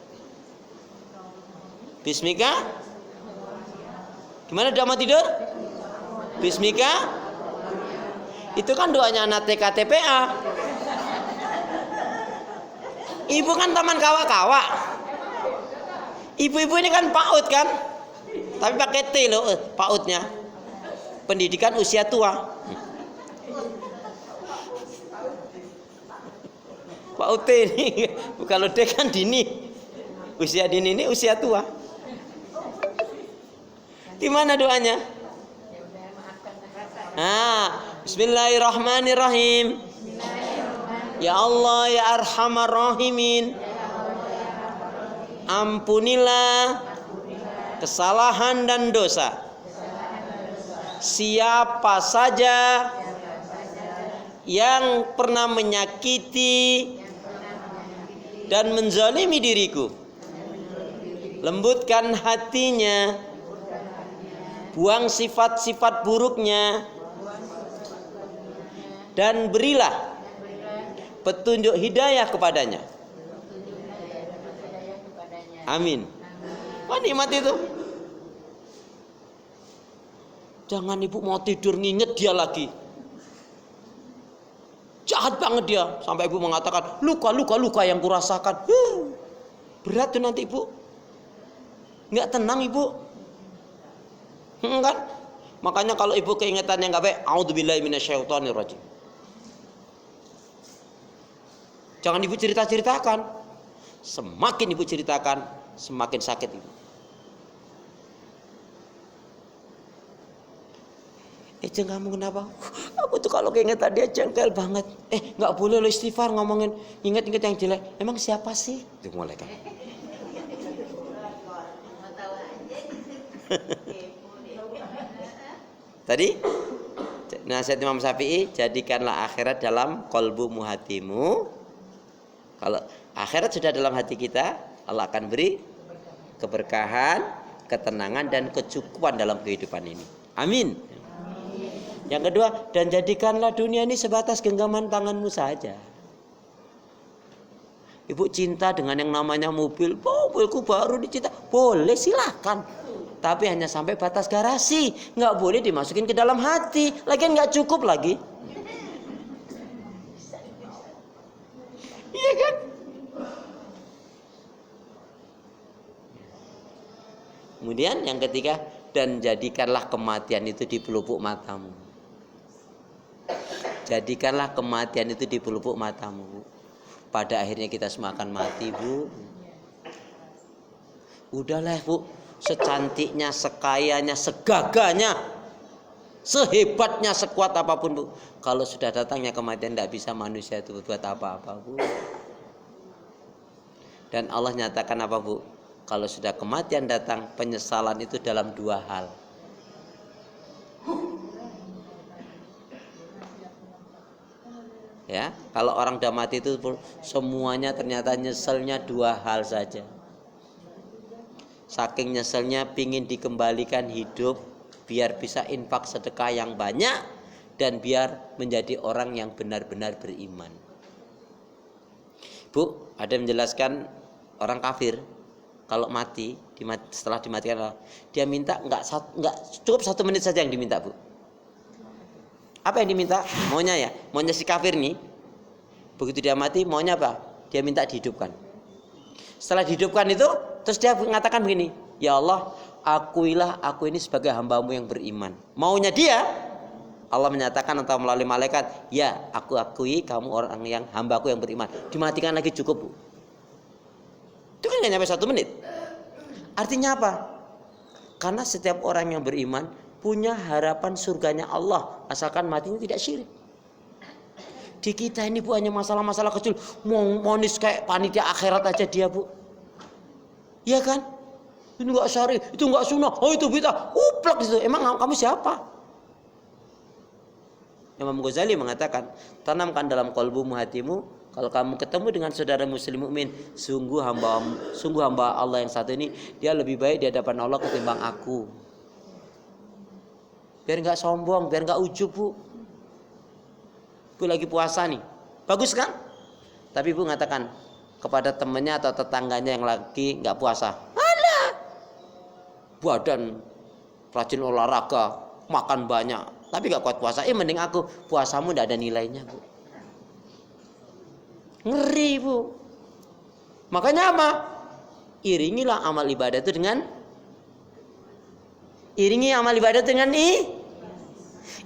Bismika? Gimana doa mau tidur? Bismika? Itu kan doanya anak TK TPA. Ibu kan taman kawa-kawa. Ibu-ibu ini kan PAUD kan? Tapi pakai T loh PAUD-nya. Pendidikan usia tua. PAUD T ini kalau D kan dini. Usia dini ini usia tua. Gimana doanya? Bismillahirrahmanirrahim. Ya Allah ya Arhamar Rahimin, ampunilah kesalahan dan dosa siapa saja yang pernah menyakiti dan menzalimi diriku. Lembutkan hatinya, buang sifat-sifat buruknya, dan berilah petunjuk hidayah kepadanya. Amin. Wah, nikmat itu. Jangan ibu mau tidur nginget dia lagi. Jahat banget dia. Sampai ibu mengatakan, luka yang kurasakan. Berat tuh nanti ibu. Nggak tenang ibu. Kan? Makanya kalau ibu keingetan yang nggak baik, a'udzubillahi minasyaitonirrajim. Jangan ibu ceritakan. Semakin ibu ceritakan, semakin sakit ibu. Jeng kamu kenapa? Aku tuh kalau keingetan dia jengkel banget. Nggak boleh lo istighfar ngomongin inget-inget yang jelek. Emang siapa sih? Itu mulai kan. Tadi nasihat Imam Syafi'i, jadikanlah akhirat dalam qalbumu hatimu. Kalau akhirat sudah dalam hati kita, Allah akan beri keberkahan, ketenangan dan kecukupan dalam kehidupan ini. Amin. Yang kedua, dan jadikanlah dunia ini sebatas genggaman tanganmu saja. Ibu cinta dengan yang namanya mobil, mobilku baru dicinta, boleh silakan. Tapi hanya sampai batas garasi, nggak boleh dimasukin ke dalam hati. Lagian nggak cukup lagi. Iya kan? Kemudian yang ketiga, dan jadikanlah kematian itu di pelupuk matamu. Jadikanlah kematian itu di pelupuk matamu. Pada akhirnya kita semua akan mati, Bu. Udahlah, Bu. Secantiknya, sekayanya, segagahnya, Sehebatnya, sekuat apapun, Bu, kalau sudah datangnya kematian, tidak bisa manusia itu buat apa-apa, Bu. Dan Allah nyatakan apa, Bu? Kalau sudah kematian datang, penyesalan itu dalam 2 hal. Ya, kalau orang sudah mati itu semuanya ternyata nyeselnya 2 hal saja. Saking nyeselnya pingin dikembalikan hidup biar bisa infak sedekah yang banyak dan biar menjadi orang yang benar-benar beriman. Bu, ada yang menjelaskan orang kafir kalau mati, setelah dimatikan dia minta nggak cukup 1 menit saja yang diminta, Bu. Apa yang diminta? Maunya si kafir nih. Begitu dia mati, maunya apa? Dia minta dihidupkan. Setelah dihidupkan itu, terus dia mengatakan begini, ya Allah, akuilah aku ini sebagai hamba-Mu yang beriman. Maunya dia, Allah menyatakan atau melalui malaikat, ya aku akui kamu orang yang hamba-Ku yang beriman. Dimatikan lagi cukup, Bu. Itu kan nggak nyampe 1 menit. Artinya apa? Karena setiap orang yang beriman punya harapan surganya Allah, asalkan matinya tidak syirik. Di kita ini, Bu, hanya masalah-masalah kecil, monis kayak panitia akhirat aja dia, Bu. Iya kan? Ini nggak syar'i, itu nggak sunnah, oh itu bid'ah, uplak itu. Emang kamu siapa? Imam Ghazali mengatakan, tanamkan dalam qalbumu, hatimu, kalau kamu ketemu dengan saudara muslim mukmin, sungguh hamba Allah yang satu ini, dia lebih baik di hadapan Allah ketimbang aku. Biar nggak sombong, biar nggak ujub, Bu. Bu lagi puasa nih, bagus kan? Tapi Bu mengatakan kepada temannya atau tetangganya yang lagi nggak puasa, alah, badan rajin olahraga, makan banyak, tapi nggak kuat puasa. Mending aku, puasamu nggak ada nilainya, Bu. Ngeri, Bu. Makanya apa? Iringi amal ibadah itu dengan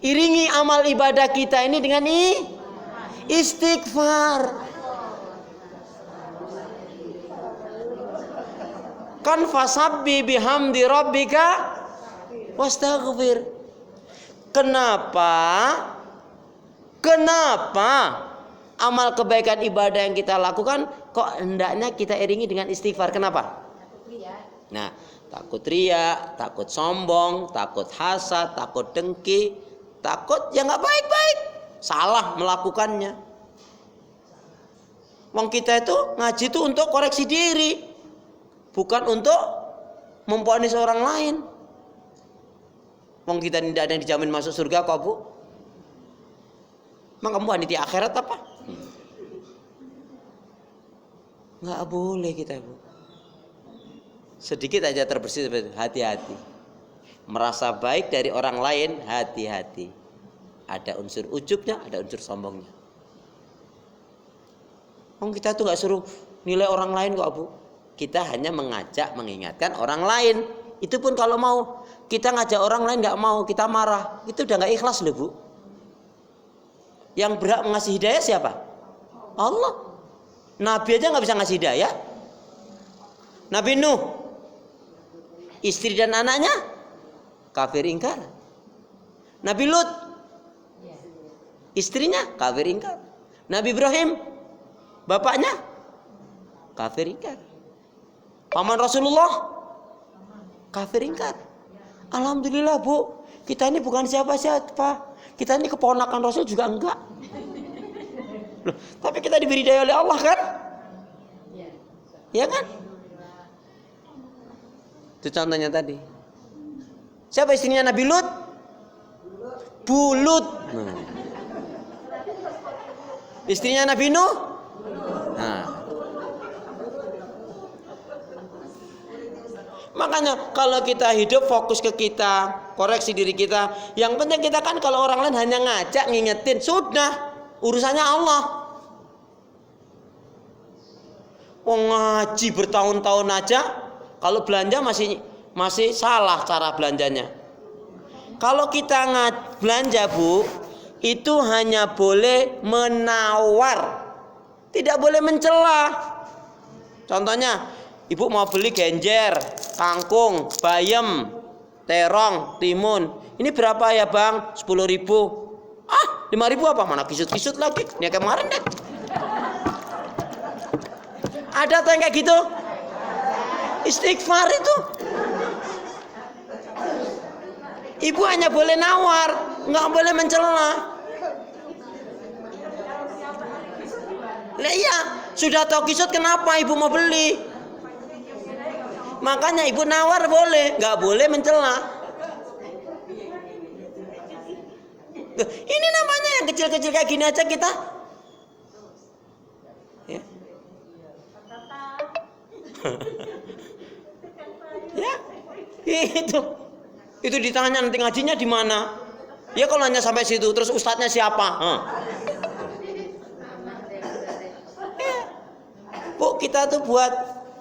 iringi amal ibadah kita ini dengan istighfar. Kan fasabbi bihamdi rabbika wastaghfir. Kenapa amal kebaikan ibadah yang kita lakukan kok hendaknya kita iringi dengan istighfar? Kenapa? Nah, takut riya, takut sombong, takut hasad, takut dengki, takut yang nggak baik-baik, salah melakukannya. Wong kita itu ngaji itu untuk koreksi diri, bukan untuk memvonis orang lain. Wong kita tidak ada yang dijamin masuk surga kok, Bu. Emang kamu panitia akhirat apa? Nggak boleh kita, Bu. Sedikit aja terbersih, hati-hati. Merasa baik dari orang lain, hati-hati. Ada unsur ujubnya, ada unsur sombongnya. Kita tuh nggak suruh nilai orang lain kok, Bu. Kita hanya mengajak, mengingatkan orang lain. Itu pun kalau mau kita ngajak orang lain nggak mau, kita marah, itu udah nggak ikhlas loh, Bu. Yang berhak mengasih hidayah siapa? Allah. Nabi aja nggak bisa ngasih hidayah. Nabi Nuh, istri dan anaknya kafir ingkar. Nabi Lut, istrinya kafir ingkar. Nabi Ibrahim, bapaknya kafir ingkar. Paman Rasulullah kafir ingkar. Alhamdulillah, Bu, kita ini bukan siapa-siapa. Kita ini keponakan Rasul juga enggak. Loh, tapi kita diberi daya oleh Allah kan? Ya kan? Itu contohnya tadi. Siapa istrinya Nabi Lut? Bulut. Nah. Istrinya Nabi Nuh? Nah. Makanya kalau kita hidup fokus ke kita, koreksi diri kita. Yang penting kita kan kalau orang lain hanya ngajak, ngingetin, sudah urusannya Allah. Ngaji bertahun-tahun aja, kalau belanja masih salah cara belanjanya. Kalau kita belanja, Bu, itu hanya boleh menawar, tidak boleh mencela. Contohnya, Ibu mau beli genjer, kangkung, bayam, terong, timun. Ini berapa ya bang? 10.000. Ah, 5.000 apa? Mana kisut-kisut lagi? Ini kemarin deh. Ada tuh yang kayak gitu? Istighfar itu. Ibu hanya boleh nawar, nggak boleh mencela. Lah iya, sudah tahu kisut kenapa ibu mau beli? Makanya ibu nawar boleh, nggak boleh mencela. Ini namanya yang kecil-kecil kayak gini aja kita. Ya. Ya, itu ditanya nanti ngajinya di mana? Ya kalau hanya sampai situ, terus ustadznya siapa? Bu, kita tuh buat,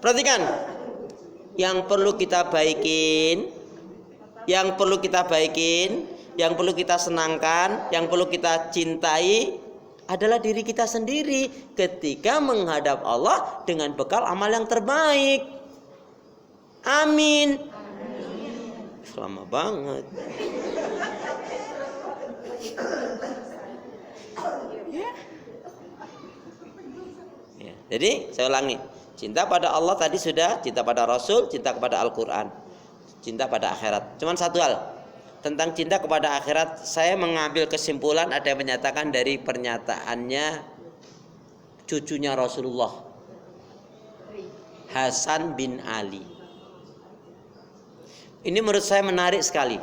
perhatikan, yang perlu kita baikin, yang perlu kita senangkan, yang perlu kita cintai adalah diri kita sendiri ketika menghadap Allah dengan bekal amal yang terbaik. Amin. Lama banget. Ya, jadi saya ulangi, cinta pada Allah tadi sudah, cinta pada Rasul, cinta kepada Al-Quran, cinta pada akhirat. Cuman satu hal, tentang cinta kepada akhirat, saya mengambil kesimpulan ada yang menyatakan dari pernyataannya cucunya Rasulullah, Hasan bin Ali. Ini menurut saya menarik sekali.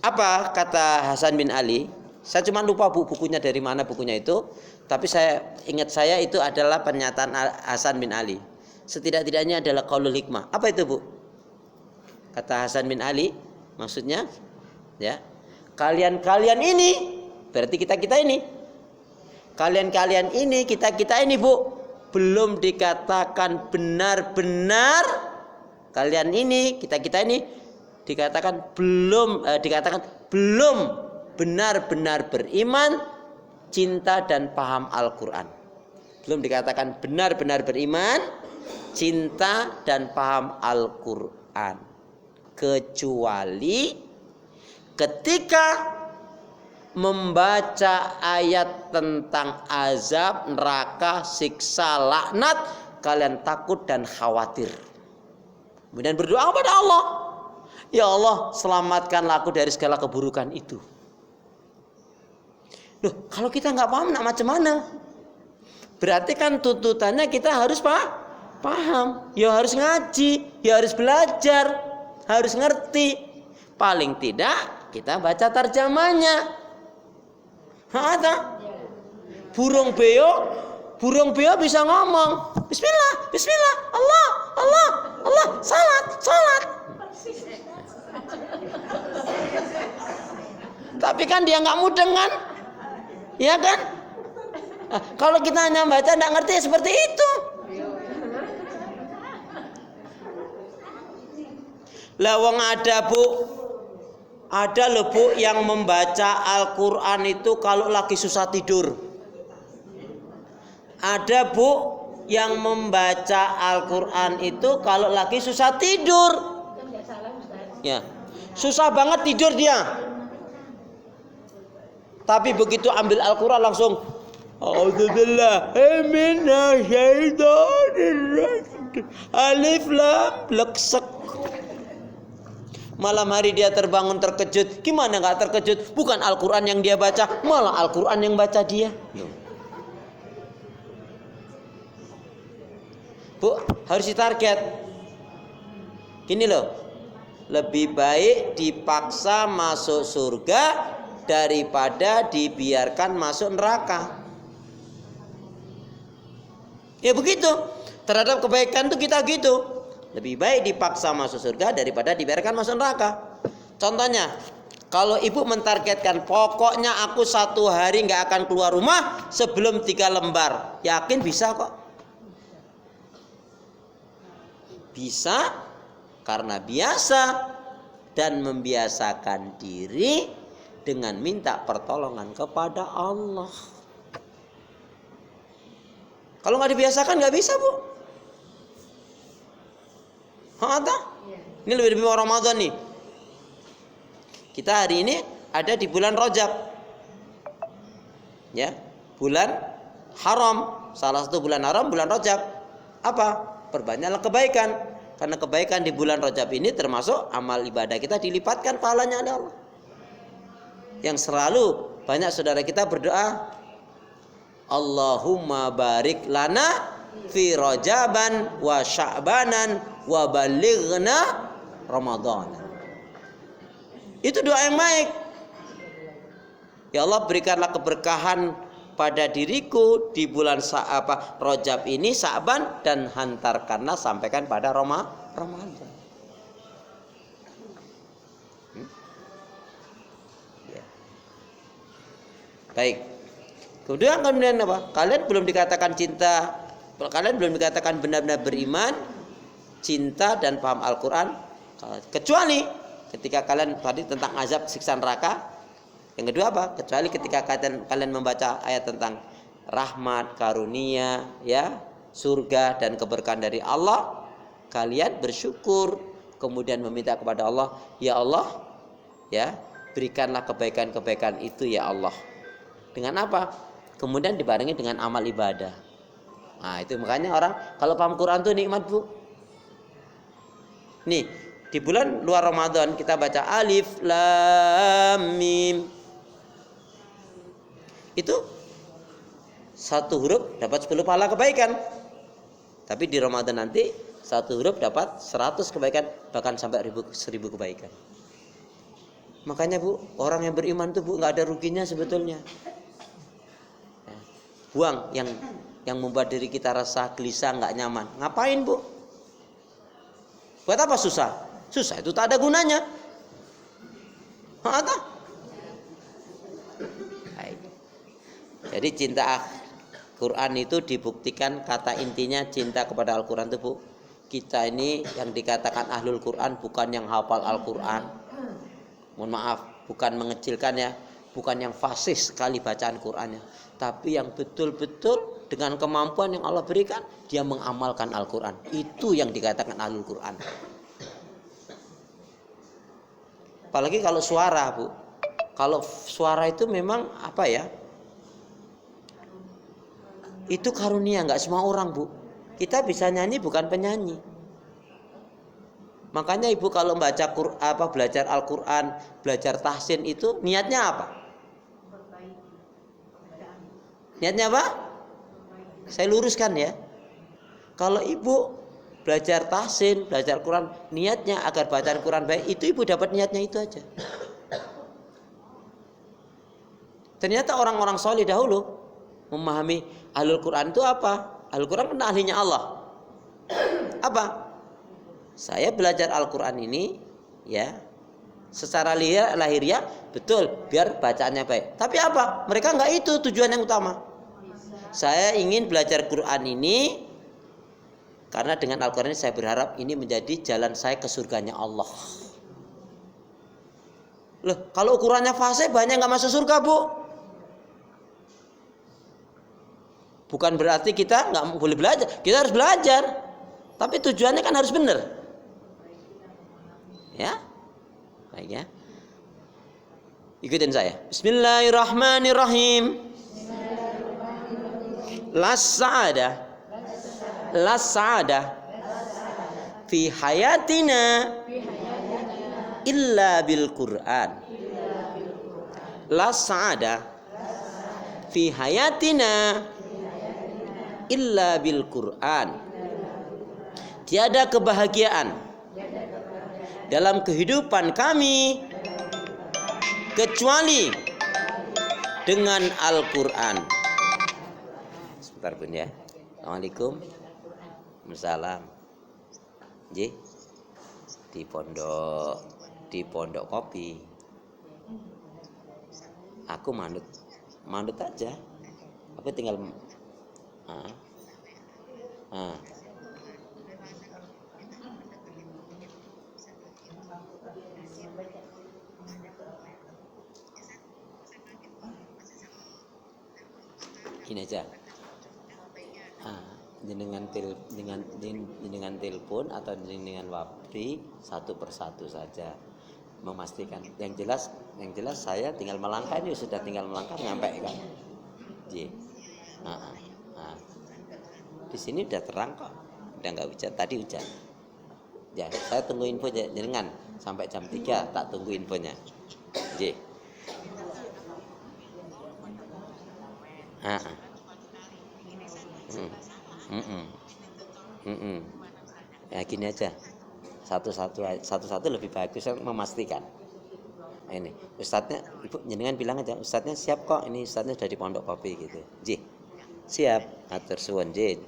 Apa kata Hasan bin Ali? Saya cuma lupa bukunya dari mana bukunya itu, tapi ingat saya itu adalah pernyataan Hasan bin Ali. Setidak-tidaknya adalah qaulul hikmah. Apa itu, Bu? Kata Hasan bin Ali, maksudnya, ya, kalian ini, berarti kita ini, kalian ini, kita ini, Bu, belum dikatakan benar-benar. Kalian ini, kita ini dikatakan belum benar-benar beriman, cinta dan paham Al-Quran. Belum dikatakan benar-benar beriman, cinta dan paham Al-Quran, kecuali ketika membaca ayat tentang azab, neraka, siksa, laknat, kalian takut dan khawatir. Kemudian berdoa kepada Allah, ya Allah, selamatkanlah aku dari segala keburukan itu. Loh, kalau kita nggak paham, nak macam mana? Berarti kan tuntutannya kita harus paham, ya harus ngaji, ya harus belajar, harus ngerti. Paling tidak kita baca tarjamanya. Ada burung beo bisa ngomong, Bismillah, Bismillah, Allah, Allah, Allah, salat. Tapi kan dia nggak mudeng kan, ya kan? Nah, kalau kita hanya baca nggak ngerti ya seperti itu. Lawang ada loh Bu yang membaca Al-Quran itu kalau lagi susah tidur. Ada Bu yang membaca Al-Quran itu kalau lagi susah tidur. Ya, susah banget tidur dia. Tapi begitu ambil Al-Quran langsung A'udzubillahi minasyaitonir rajim. Alif lam leksek. Malam hari dia terbangun terkejut. Gimana gak terkejut? Bukan Al-Quran yang dia baca, malah Al-Quran yang baca dia. Bu, harus ditarget. Gini loh, lebih baik dipaksa masuk surga daripada dibiarkan masuk neraka. Ya begitu. Terhadap kebaikan tuh kita gitu. Lebih baik dipaksa masuk surga daripada dibiarkan masuk neraka. Contohnya, kalau ibu mentargetkan pokoknya aku 1 hari nggak akan keluar rumah sebelum 3 lembar, yakin bisa kok? Bisa karena biasa dan membiasakan diri dengan minta pertolongan kepada Allah. Kalau nggak dibiasakan nggak bisa, Bu. Ini lebih Ramadan nih. Kita hari ini ada di bulan Rajab. Ya, bulan haram. Salah satu bulan haram bulan Rajab. Apa? Perbanyaklah kebaikan. Karena kebaikan di bulan Rajab ini termasuk amal ibadah kita dilipatkan pahalanya oleh Allah. Yang selalu banyak saudara kita berdoa, Allahumma barik lana fi Rajaban wa Sya'banan wa balighna Ramadan. Itu doa yang baik. Ya Allah, berikanlah keberkahan pada diriku di bulan Rajab ini, Sya'ban, dan hantarkanlah sampaikan pada Ramadan. Ya. Baik. Kemudian apa? Kalian belum dikatakan cinta, kalian belum dikatakan benar-benar beriman, cinta dan paham Al-Quran, kecuali ketika kalian tadi tentang azab siksa neraka. Yang kedua apa? Kecuali ketika kalian membaca ayat tentang rahmat, karunia, ya, surga dan keberkahan dari Allah, kalian bersyukur, kemudian meminta kepada Allah, ya Allah, ya, berikanlah kebaikan-kebaikan itu ya Allah. Dengan apa? Kemudian dibarengi dengan amal ibadah. Nah, itu makanya orang kalau paham Quran tuh nikmat, Bu. Nih, di bulan luar Ramadan kita baca alif lam mim. Itu satu huruf dapat 10 pahala kebaikan. Tapi di Ramadan nanti satu huruf dapat 100 kebaikan, bahkan sampai 1000 kebaikan. Makanya Bu, orang yang beriman tuh Bu nggak ada ruginya sebetulnya. Buang yang membuat diri kita rasa gelisah, nggak nyaman. Ngapain Bu? Buat apa susah? Susah itu tak ada gunanya. Jadi cinta Quran itu dibuktikan, kata intinya cinta kepada Al-Quran itu Bu. Kita ini yang dikatakan ahlul Quran bukan yang hafal Al-Quran. Mohon maaf, bukan mengecilkan ya, bukan yang fasih sekali bacaan Qurannya, tapi yang betul-betul dengan kemampuan yang Allah berikan dia mengamalkan Al-Quran. Itu yang dikatakan ahlul Quran. Apalagi kalau suara Bu. Kalau suara itu memang apa ya? Itu karunia, nggak semua orang Bu. Kita bisa nyanyi bukan penyanyi. Makanya Ibu kalau baca belajar Al-Quran, belajar tahsin itu niatnya apa? Niatnya apa? Saya luruskan ya. Kalau Ibu belajar tahsin, belajar Quran, niatnya agar bacaan Quran baik, itu Ibu dapat niatnya itu aja. Ternyata orang-orang soleh dahulu memahami ahlul Quran itu apa? Ahlul Quran kan ahlinya Allah. Apa? Saya belajar Al-Quran ini ya secara lahiriah betul biar bacaannya baik. Tapi apa? Mereka enggak itu tujuan yang utama. Saya ingin belajar Quran ini karena dengan Al-Quran ini saya berharap ini menjadi jalan saya ke surganya Allah. Loh, kalau ukurannya fase banyak enggak masuk surga, Bu. Bukan berarti kita nggak boleh belajar, kita harus belajar. Tapi tujuannya kan harus benar. Ya, baik ya. Ikutin saya. Bismillahirrahmanirrahim. Las sa'ada fi hayatina illa bil Quran. Las sa'ada fi hayatina illa bil Quran. Tiada kebahagiaan dalam kehidupan kami kecuali dengan Al-Quran. Sebentar Bun ya. Assalamualaikum. Waalaikumsalam. Ji, di pondok kopi. Aku manut aja. Aku tinggal gini aja. Dengan telepon atau dengan wabri satu persatu saja. memastikan. Yang jelas saya tinggal melangkah, ini sudah tinggal melangkah nyampe kan. J. Nah. Di sini udah terang kok. Udah enggak hujan, tadi hujan. Ya, saya tunggu info jenengan sampai jam 3 tak tunggu infonya. J. Ya gini aja. Satu-satu lebih bagus memastikan. Ini ustadznya, ibu jenengan bilang aja, ustadznya siap kok, ini ustadznya sudah di pondok kopi gitu. J, siap, atur suwun J.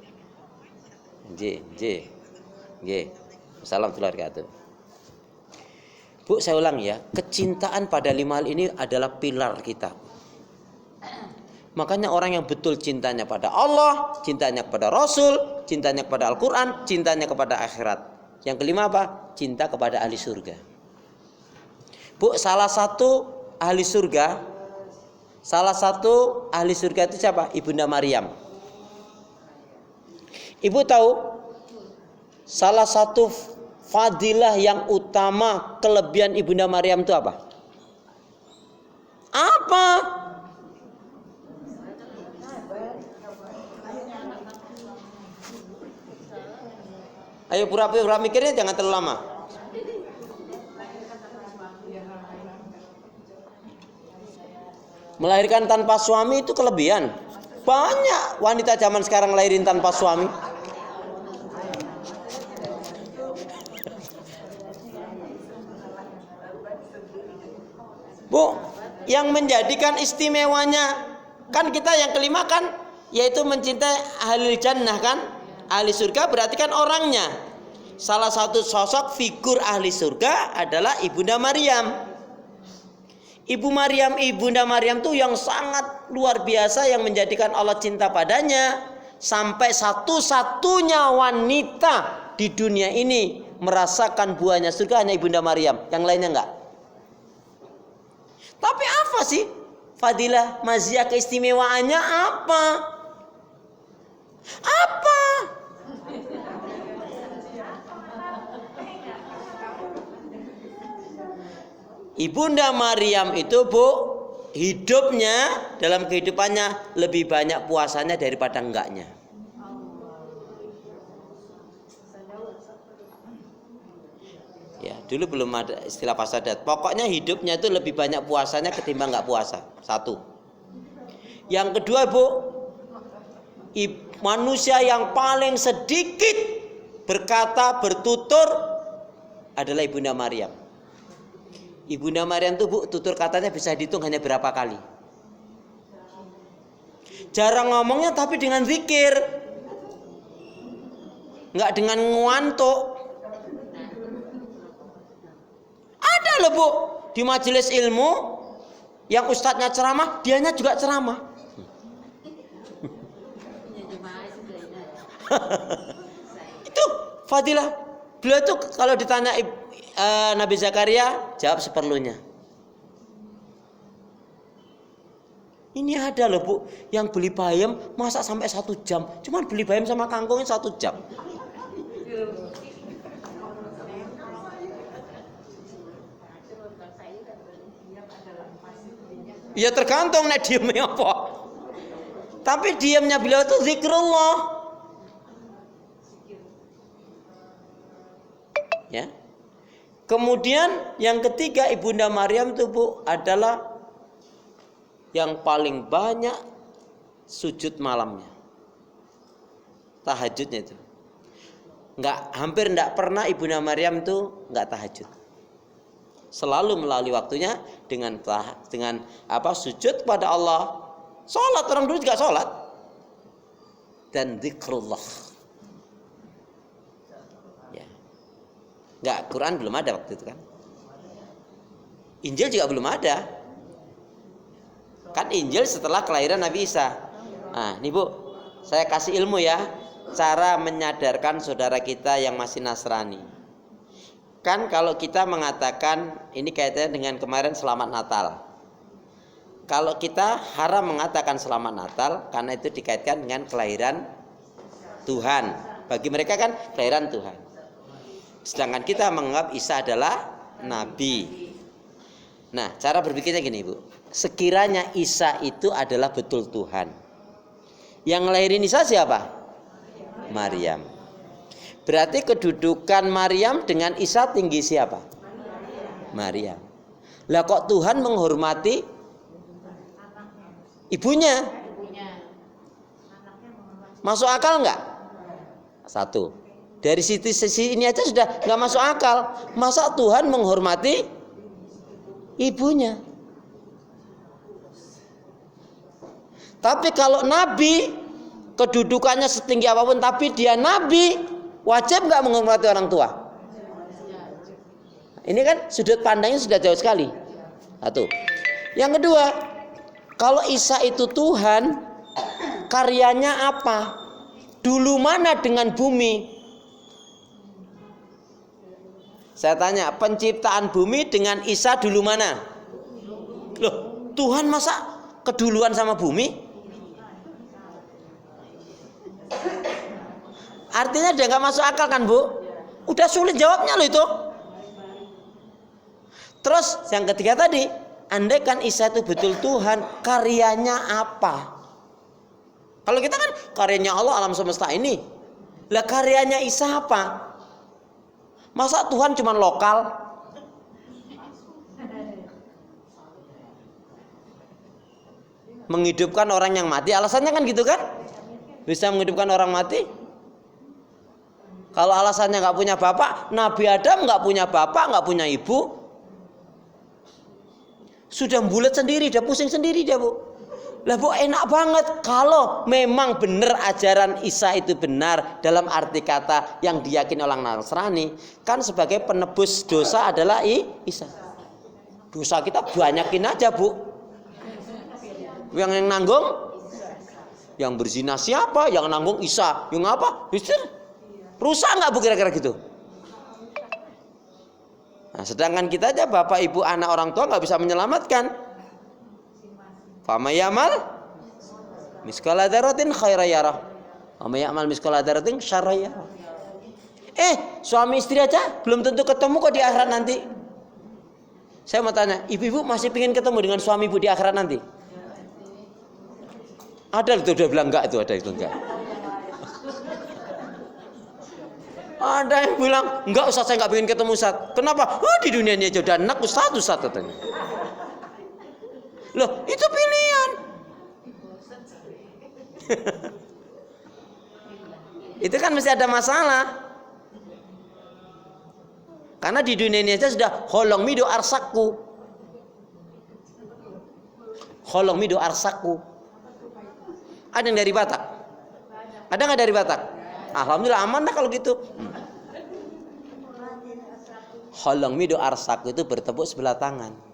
Assalamualaikum warahmatullahi wabarakatuh. Bu, saya ulang ya, kecintaan pada 5 hal ini adalah pilar kita. Makanya orang yang betul cintanya pada Allah, cintanya kepada Rasul, cintanya kepada Al-Quran, cintanya kepada akhirat. Yang kelima apa? Cinta kepada ahli surga. Bu, salah satu ahli surga itu siapa? Ibunda Maryam. Ibu tahu salah satu fadilah yang utama kelebihan Ibunda Maryam itu apa? Apa? Ayo pura-pura mikirnya, jangan terlalu lama. Melahirkan tanpa suami itu kelebihan. Banyak wanita zaman sekarang lahirin tanpa suami. Bu, yang menjadikan istimewanya kan kita yang kelima kan, yaitu mencintai ahli jannah kan, ahli surga berarti kan orangnya. Salah satu sosok figur ahli surga adalah Ibunda Maryam. Ibunda Maryam tuh yang sangat luar biasa yang menjadikan Allah cinta padanya, sampai satu-satunya wanita di dunia ini merasakan buahnya surga hanya Ibunda Maryam, yang lainnya enggak. Tapi apa sih fadilah maziyah keistimewaannya apa? Apa? Ibunda Maryam itu, Bu, hidupnya dalam kehidupannya lebih banyak puasanya daripada enggaknya. Ya, dulu belum ada istilah puasa adat. Pokoknya hidupnya itu lebih banyak puasanya ketimbang enggak puasa. Satu. Yang kedua, Bu, manusia yang paling sedikit berkata, bertutur adalah Ibunda Maryam. Ibunda Maryam itu, Bu, tutur katanya bisa dihitung hanya berapa kali. Jarang ngomongnya tapi dengan zikir. Enggak dengan ngantuk. Ada loh, Bu, di majelis ilmu yang ustadznya ceramah, dianya juga ceramah. Itu fadilah. Beliau itu kalau ditanya Nabi Zakaria, jawab seperlunya. Ini ada loh, Bu, yang beli bayam masak sampai 1 jam. Cuman beli bayam sama kangkungnya 1 jam. Ya tergantung nek diemnya apa. Tapi diamnya beliau itu zikrullah. Ya. Kemudian yang ketiga Ibunda Maryam itu, Bu, adalah yang paling banyak sujud malamnya. Tahajudnya itu. Hampir enggak pernah Ibunda Maryam itu enggak tahajud. Selalu melalui waktunya dengan sujud pada Allah. Salat, orang dulu juga salat. Dan zikrullah. Enggak, Quran belum ada waktu itu kan. Injil juga belum ada. Kan Injil setelah kelahiran Nabi Isa. Nah, nih, Bu, saya kasih ilmu ya, cara menyadarkan saudara kita yang masih Nasrani. Kan kalau kita mengatakan, ini kaitannya dengan kemarin selamat Natal. Kalau kita haram mengatakan selamat Natal karena itu dikaitkan dengan kelahiran Tuhan. Bagi mereka kan kelahiran Tuhan. Sedangkan kita menganggap Isa adalah Nabi. Nah, cara berpikirnya gini, Bu. Sekiranya Isa itu adalah betul Tuhan. Yang ngelahirin Isa siapa? Maryam. Berarti kedudukan Maryam dengan Isa tinggi siapa? Maryam. Lah kok Tuhan menghormati ibunya? Masuk akal enggak? Satu. Dari sisi ini aja sudah enggak masuk akal. Masa Tuhan menghormati ibunya? Tapi kalau nabi, kedudukannya setinggi apapun tapi dia nabi, wajib enggak menghormati orang tua? Ini kan sudut pandangnya sudah jauh sekali. Satu. Yang kedua, kalau Isa itu Tuhan, karyanya apa? Dulu mana dengan bumi? Saya tanya, penciptaan bumi dengan Isa dulu mana? Loh, Tuhan masa keduluan sama bumi? Artinya dia nggak masuk akal kan, Bu? Udah sulit jawabnya loh itu. Terus yang ketiga tadi, andai kan Isa itu betul Tuhan, karyanya apa? Kalau kita kan karyanya Allah alam semesta ini. Lah karyanya Isa apa? Masa Tuhan cuma lokal? Menghidupkan orang yang mati, alasannya kan gitu kan? Bisa menghidupkan orang mati. Kalau alasannya nggak punya bapak, Nabi Adam nggak punya bapak, nggak punya ibu, sudah bulat sendiri, dia pusing sendiri dia, Bu. Lah Bu, enak banget kalau memang benar ajaran Isa itu benar dalam arti kata yang diyakini orang Nasrani, kan sebagai penebus dosa adalah Isa. Dosa kita banyakin aja, Bu. Yang nanggung, yang berzina siapa? Yang nanggung Isa. Yang apa? Rusak nggak, Bu, kira-kira gitu? Nah, sedangkan kita aja bapak, ibu, anak, orang tua nggak bisa menyelamatkan. Fama yamal miskala dzarratin khairan yarah. Fama yamal miskala dzarratin syarran yarah. Suami istri aja belum tentu ketemu kok di akhirat nanti. Saya mau tanya, ibu-ibu masih pengen ketemu dengan suami ibu di akhirat nanti? Ada itu udah bilang enggak, itu ada itu enggak. Ada yang bilang enggak, Ustaz, saya enggak pengen ketemu Ustaz. Kenapa? Di dunia ini aja udah enak Ustaz katanya. Loh, itu pilihan. Itu kan mesti ada masalah. Karena di dunia ini aja sudah holong mido arsakku. Holong mido arsakku. Ada yang dari Batak? Ada nggak dari Batak? Alhamdulillah aman dah kalau gitu. Holong mido arsakku itu bertepuk sebelah tangan.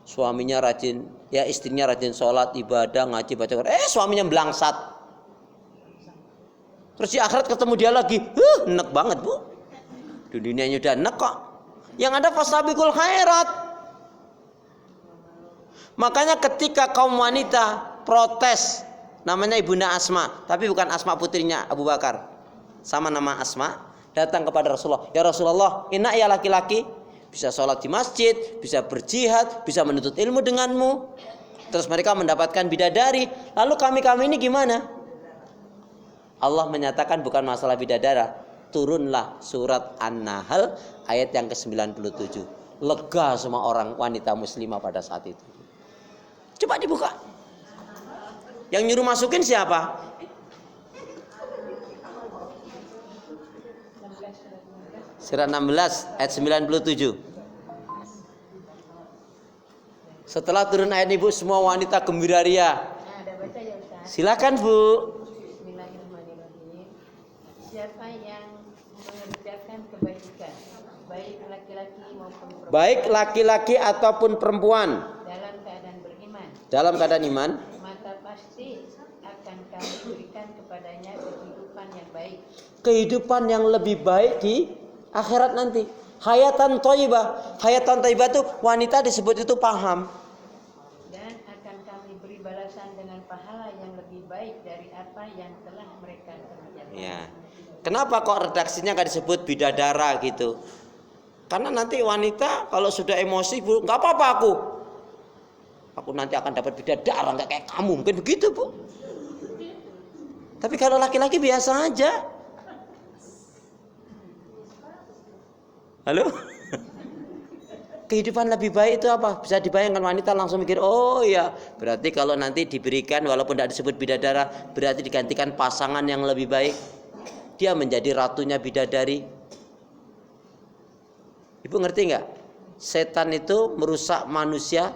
Suaminya rajin, ya istrinya rajin sholat, ibadah, ngaji, baca Quran. Suaminya belangsat. Terus di akhirat ketemu dia lagi, enak banget, Bu. Di dunianya udah enak kok. Yang ada fasabiqul khairat. Makanya ketika kaum wanita protes, namanya Ibunda Asma, tapi bukan Asma putrinya Abu Bakar, sama nama Asma, datang kepada Rasulullah. Ya Rasulullah, enak ya laki-laki, bisa sholat di masjid, bisa berjihad, bisa menuntut ilmu denganmu. Terus mereka mendapatkan bidadari. Lalu kami ini gimana? Allah menyatakan bukan masalah bidadara. Turunlah surat An-Nahl ayat yang ke-97. Lega semua orang wanita muslimah pada saat itu. Coba dibuka. Yang nyuruh masukin siapa? Surat 16 ayat 97. Setelah turun ayat ibu, semua wanita gembira ria. Silakan, Bu. Bismillahirrahmanirrahim. Siapa yang mengerjakan kebaikan, baik laki-laki maupun perempuan, Baik laki-laki ataupun perempuan, dalam keadaan beriman, dalam keadaan iman, maka pasti akan kami berikan kepadanya kehidupan yang baik. Kehidupan yang lebih baik di akhirat nanti. Hayatan thayyibah. Hayatan thayyibah itu wanita disebut itu paham. Dan akan kami beri balasan dengan pahala yang lebih baik dari apa yang telah mereka kerjakan. Ya. Kenapa kok redaksinya nggak disebut bidadara gitu? Karena nanti wanita kalau sudah emosi, Bu, nggak apa-apa aku nanti akan dapat bidadara nggak kayak kamu, mungkin begitu, Bu. Tapi kalau laki-laki biasa aja. Halo? Kehidupan lebih baik itu apa? Bisa dibayangkan, wanita langsung mikir, oh iya, berarti kalau nanti diberikan walaupun tidak disebut bidadara, berarti digantikan pasangan yang lebih baik. Dia menjadi ratunya bidadari. Ibu ngerti nggak? Setan itu merusak manusia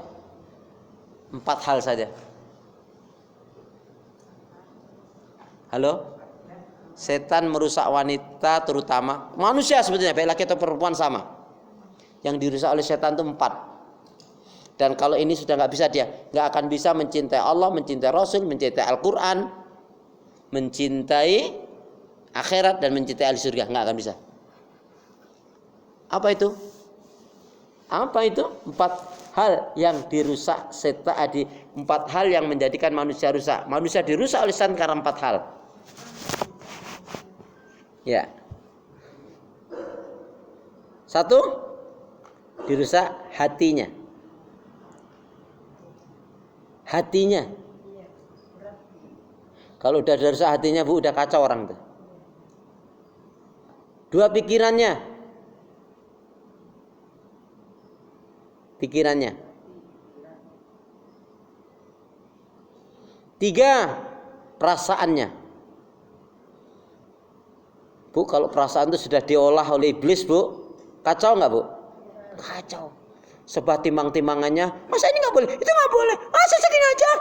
4 hal saja. Halo? Setan merusak wanita, terutama manusia sebetulnya, baik laki atau perempuan sama. Yang dirusak oleh setan itu 4. Dan kalau ini sudah nggak bisa, dia nggak akan bisa mencintai Allah, mencintai Rasul, mencintai Al-Quran, mencintai akhirat, dan mencintai ahli surga. Nggak akan bisa. Apa itu? Apa itu? 4 hal yang dirusak setan. 4 hal yang menjadikan manusia rusak. Manusia dirusak oleh setan karena 4 hal. Ya. 1, dirusak hatinya. Hatinya. Kalau udah dirusak hatinya, Bu, udah kacau orang tuh. 2, pikirannya. Pikirannya. 3, perasaannya. Bu, kalau perasaan itu sudah diolah oleh iblis, Bu, kacau nggak, Bu? Kacau. Sebab timbang-timbangannya, masa ini nggak boleh, itu nggak boleh, segini aja.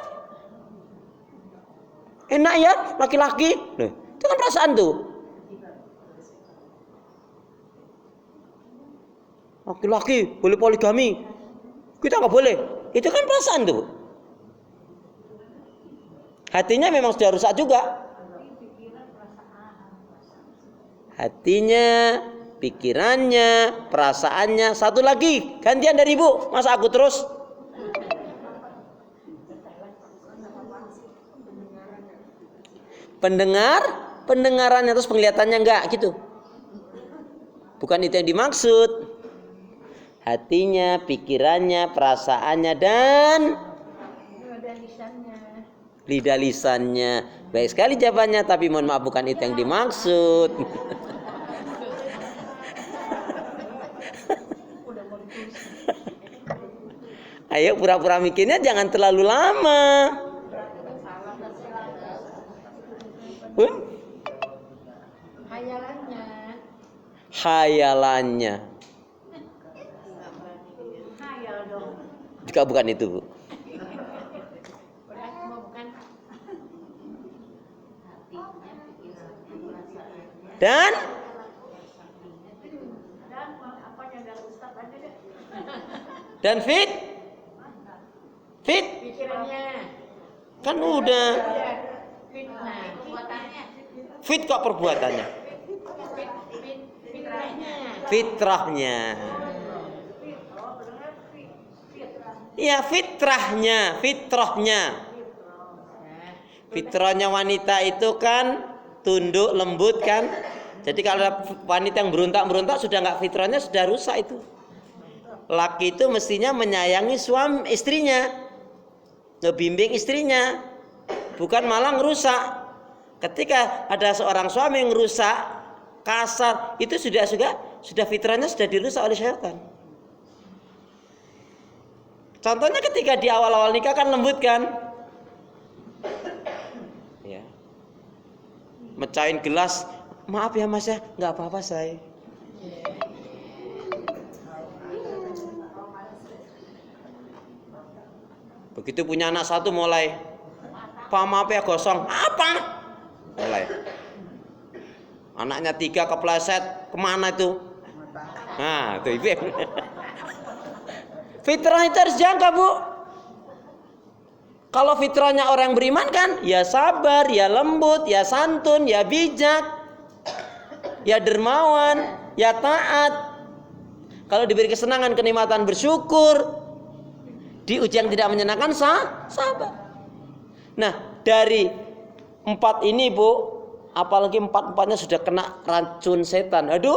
Enak ya laki-laki, itu kan perasaan tuh. Laki-laki boleh poligami, kita nggak boleh, itu kan perasaan tuh. Hatinya memang sudah rusak juga. Hatinya, pikirannya, perasaannya. 1 lagi, gantian dari Ibu, masa aku terus? Pendengarannya, terus penglihatannya enggak gitu. Bukan itu yang dimaksud. Hatinya, pikirannya, perasaannya, dan lidah lisannya. Baik sekali jawabannya, tapi mohon maaf, bukan itu yang dimaksud. Ayo pura-pura mikirnya jangan terlalu lama. Hayalannya. Jika bukan itu, Bu. Dan fit kan udah fit kok perbuatannya, fitrahnya. Iya, fitrahnya. Fitrahnya wanita itu kan tunduk, lembut kan. Jadi kalau ada wanita yang berontak sudah nggak, fitrahnya sudah rusak itu. Laki itu mestinya menyayangi istrinya, ngebimbing istrinya, bukan malah ngerusak. Ketika ada seorang suami yang ngerusak, kasar, itu sudah fitrahnya sudah dirusak oleh syaitan. Contohnya ketika di awal-awal nikah kan lembut kan, ya, mecahin gelas, maaf ya mas ya, nggak apa-apa saya. Begitu punya anak 1 mulai, Pak maaf ya gosong, apa? Mulai. Anaknya 3 kepleset, kemana itu? Nah, itu ibu. Fitrah itu harus jaga, Bu. Kalau fitrahnya orang beriman kan, ya sabar, ya lembut, ya santun, ya bijak, ya dermawan, ya taat. Kalau diberi kesenangan, kenikmatan, bersyukur. Di ujian tidak menyenangkan, sabar. Nah, dari 4 ini, Bu, apalagi 4-4-nya sudah kena racun setan. Aduh,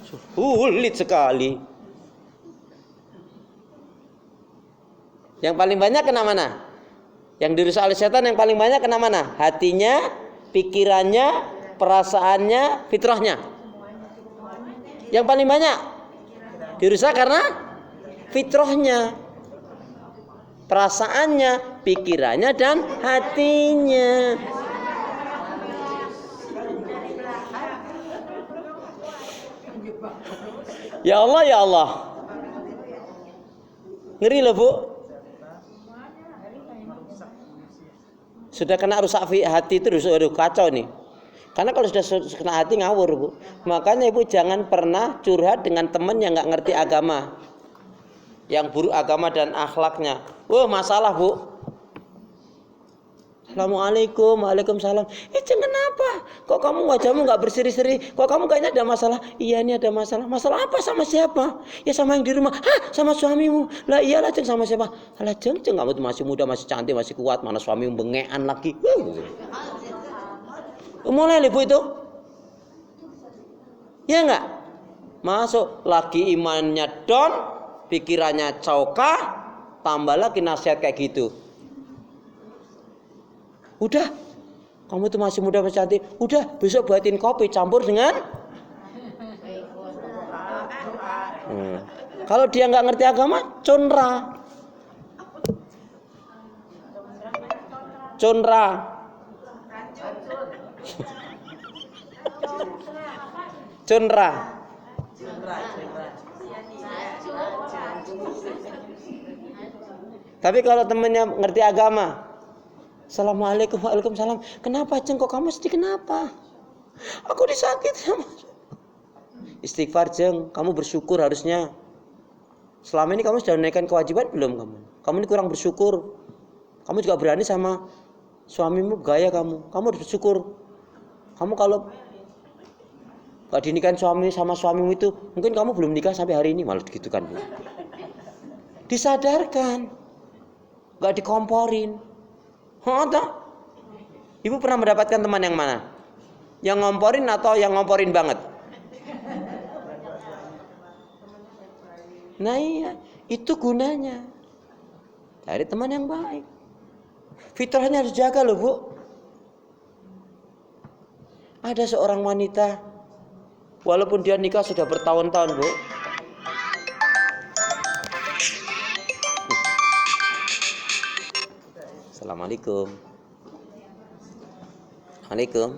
Sulit sekali. Yang paling banyak kena mana? Yang dirusak oleh setan yang paling banyak kena mana? Hatinya, pikirannya, perasaannya, fitrahnya. Yang paling banyak dirusak karena fitrahnya, perasaannya, pikirannya, dan hatinya. Ya Allah, ya Allah. Ngeri loh Bu. Sudah kena rusak hati itu udah kacau nih. Karena kalau sudah kena hati ngawur Bu. Makanya Ibu jangan pernah curhat dengan teman yang nggak ngerti agama, yang buruk agama dan akhlaknya. Masalah Bu. Assalamualaikum, waalaikumsalam. Kenapa? Kok kamu wajahmu nggak berseri-seri? Kok kamu kayaknya ada masalah? Iya, ini ada masalah. Masalah apa? Sama siapa? Ya sama yang di rumah. Hah? Sama suamimu? Lah iyalah Ceng, sama siapa? Lah Ceng, kamu tuh masih muda, masih cantik, masih kuat. Mana suamimu bengean lagi? Mulai Ibu itu. Ya enggak? Masuk lagi imannya down, pikirannya cokah, tambah lagi nasihat kayak gitu. Udah, kamu tuh masih muda, masih cantik. Udah, besok buatin kopi campur dengan. Kalau dia nggak ngerti agama, conra. Tapi kalau temennya ngerti agama, Assalamualaikum, waalaikumsalam. Kenapa Ceng, kok kamu sedih, kenapa? Aku disakit sama. Istighfar Ceng, kamu bersyukur harusnya. Selama ini kamu sudah menaikkan kewajiban belum kamu? Kamu ini kurang bersyukur. Kamu juga berani sama suamimu, gaya kamu. Kamu harus bersyukur. Kamu kalau gak dinikahin sama suamimu itu, mungkin kamu belum nikah sampai hari ini, malah gitu kan Bu. Disadarkan, gak dikomporin. Ibu pernah mendapatkan teman yang mana? Yang ngomporin atau yang ngomporin banget? Nah iya, itu gunanya cari teman yang baik. Fitrahnya harus jaga loh Bu. Ada seorang wanita, walaupun dia nikah sudah bertahun-tahun Bu, Assalamualaikum. Waalaikumsalam.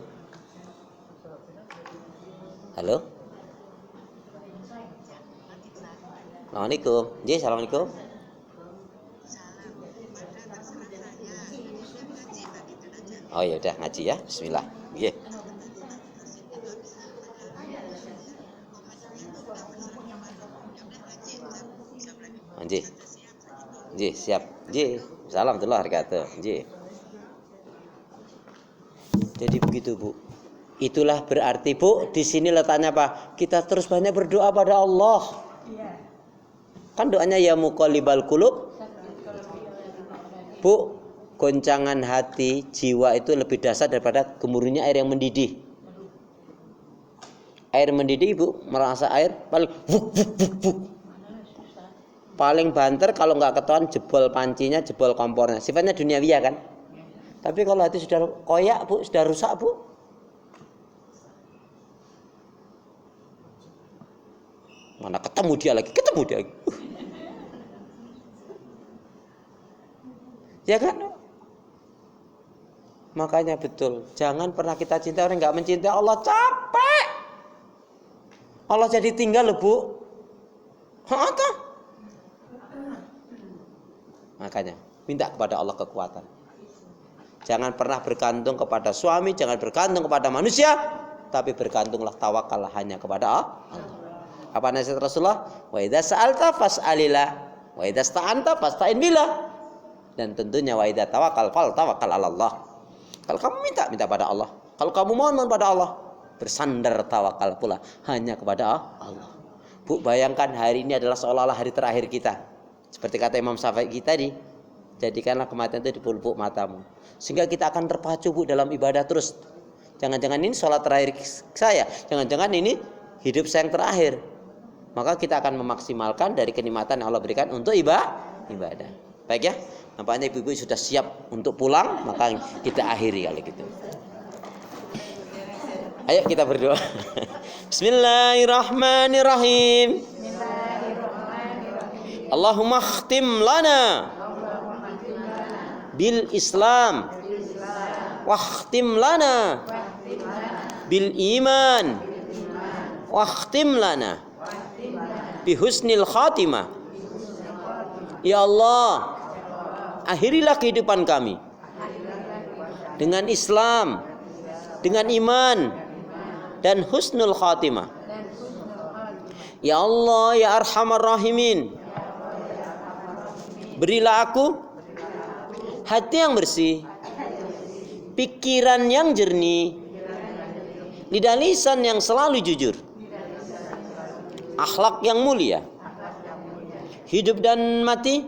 Halo. Assalamualaikum. Ji, assalamualaikum. Oh ya udah ngaji ya. Bismillah. Nggih. Nggih. Nggih, siap. Nggih. Salam warahmatullahi wabarakatuh. Nggih. Jadi begitu Bu. Itulah berarti Bu, di sini letaknya apa? Kita terus banyak berdoa pada Allah. Kan doanya ya muqallibal qulub. Bu, goncangan hati, jiwa itu lebih dahsyat daripada gemuruhnya air yang mendidih. Air mendidih Ibu, merasa air paling vuk vuk vuk vuk. Paling banter kalau nggak ketahuan jebol pancinya, jebol kompornya. Sifatnya duniawiya kan. Tapi kalau hati sudah koyak Bu, sudah rusak Bu. Mana ketemu dia lagi. Ya kan? Makanya betul, jangan pernah kita cinta orang nggak mencintai Allah, capek. Allah jadi tinggal loh Bu. Makanya minta kepada Allah kekuatan. Jangan pernah bergantung kepada suami, jangan bergantung kepada manusia, tapi bergantunglah, tawakallah hanya kepada Allah. Apa nasihat Rasulullah? Wa idza sa'alta fas'alillah, wa idza sta'anta fasta'in billah. Dan tentunya wa idza tawakkal fal tawakkal 'ala Allah. Kalau kamu minta pada Allah, kalau kamu mohon pada Allah, bersandar tawakal pula hanya kepada Allah. Bu, bayangkan hari ini adalah seolah-olah hari terakhir kita. Seperti kata Imam Syafi'i tadi, jadikanlah kematian itu di pelupuk matamu. Sehingga kita akan terpacu Bu dalam ibadah terus. Jangan-jangan ini sholat terakhir saya, jangan-jangan ini hidup saya yang terakhir. Maka kita akan memaksimalkan dari kenikmatan yang Allah berikan untuk ibadah. Baik ya. Nampaknya ibu-ibu sudah siap untuk pulang, maka kita akhiri kali gitu. Ayo kita berdoa. Bismillahirrahmanirrahim. Allahumma khtim lana bil Islam wa khtim lana bil iman wa khtim lana bi husnil khatimah. Ya Allah, akhirilah kehidupan kami dengan Islam, dengan iman dan husnul khatimah. Ya Allah, ya Arhamar Rahimin, berilah aku hati yang bersih, pikiran yang jernih, lidah lisan yang selalu jujur, akhlak yang mulia, hidup dan mati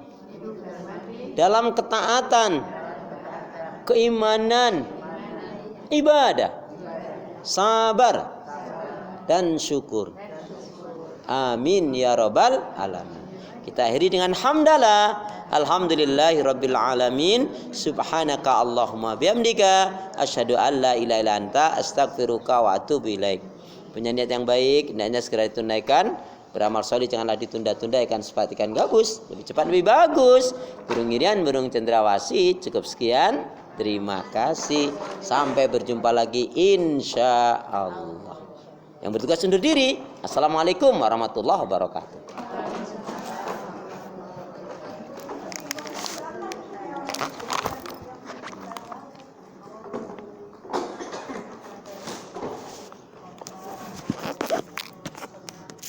dalam ketaatan, keimanan, ibadah, sabar, dan syukur. Amin ya rabbal alamin. Kita akhiri dengan hamdalah. Alhamdulillahi rabbil alamin. Subhanaka Allahumma bihamdika asyhadu an la ilaha illa anta astaghfiruka wa atubu ilaik. Punya niat yang baik, hendaknya segera ditunaikan. Beramal soleh janganlah ditunda-tunda, ikan sepat ikan gabus, lebih cepat lebih bagus. Burung irian, burung cendrawasih. Cukup sekian. Terima kasih. Sampai berjumpa lagi insya Allah. Yang bertugas undur diri. Assalamualaikum warahmatullahi wabarakatuh.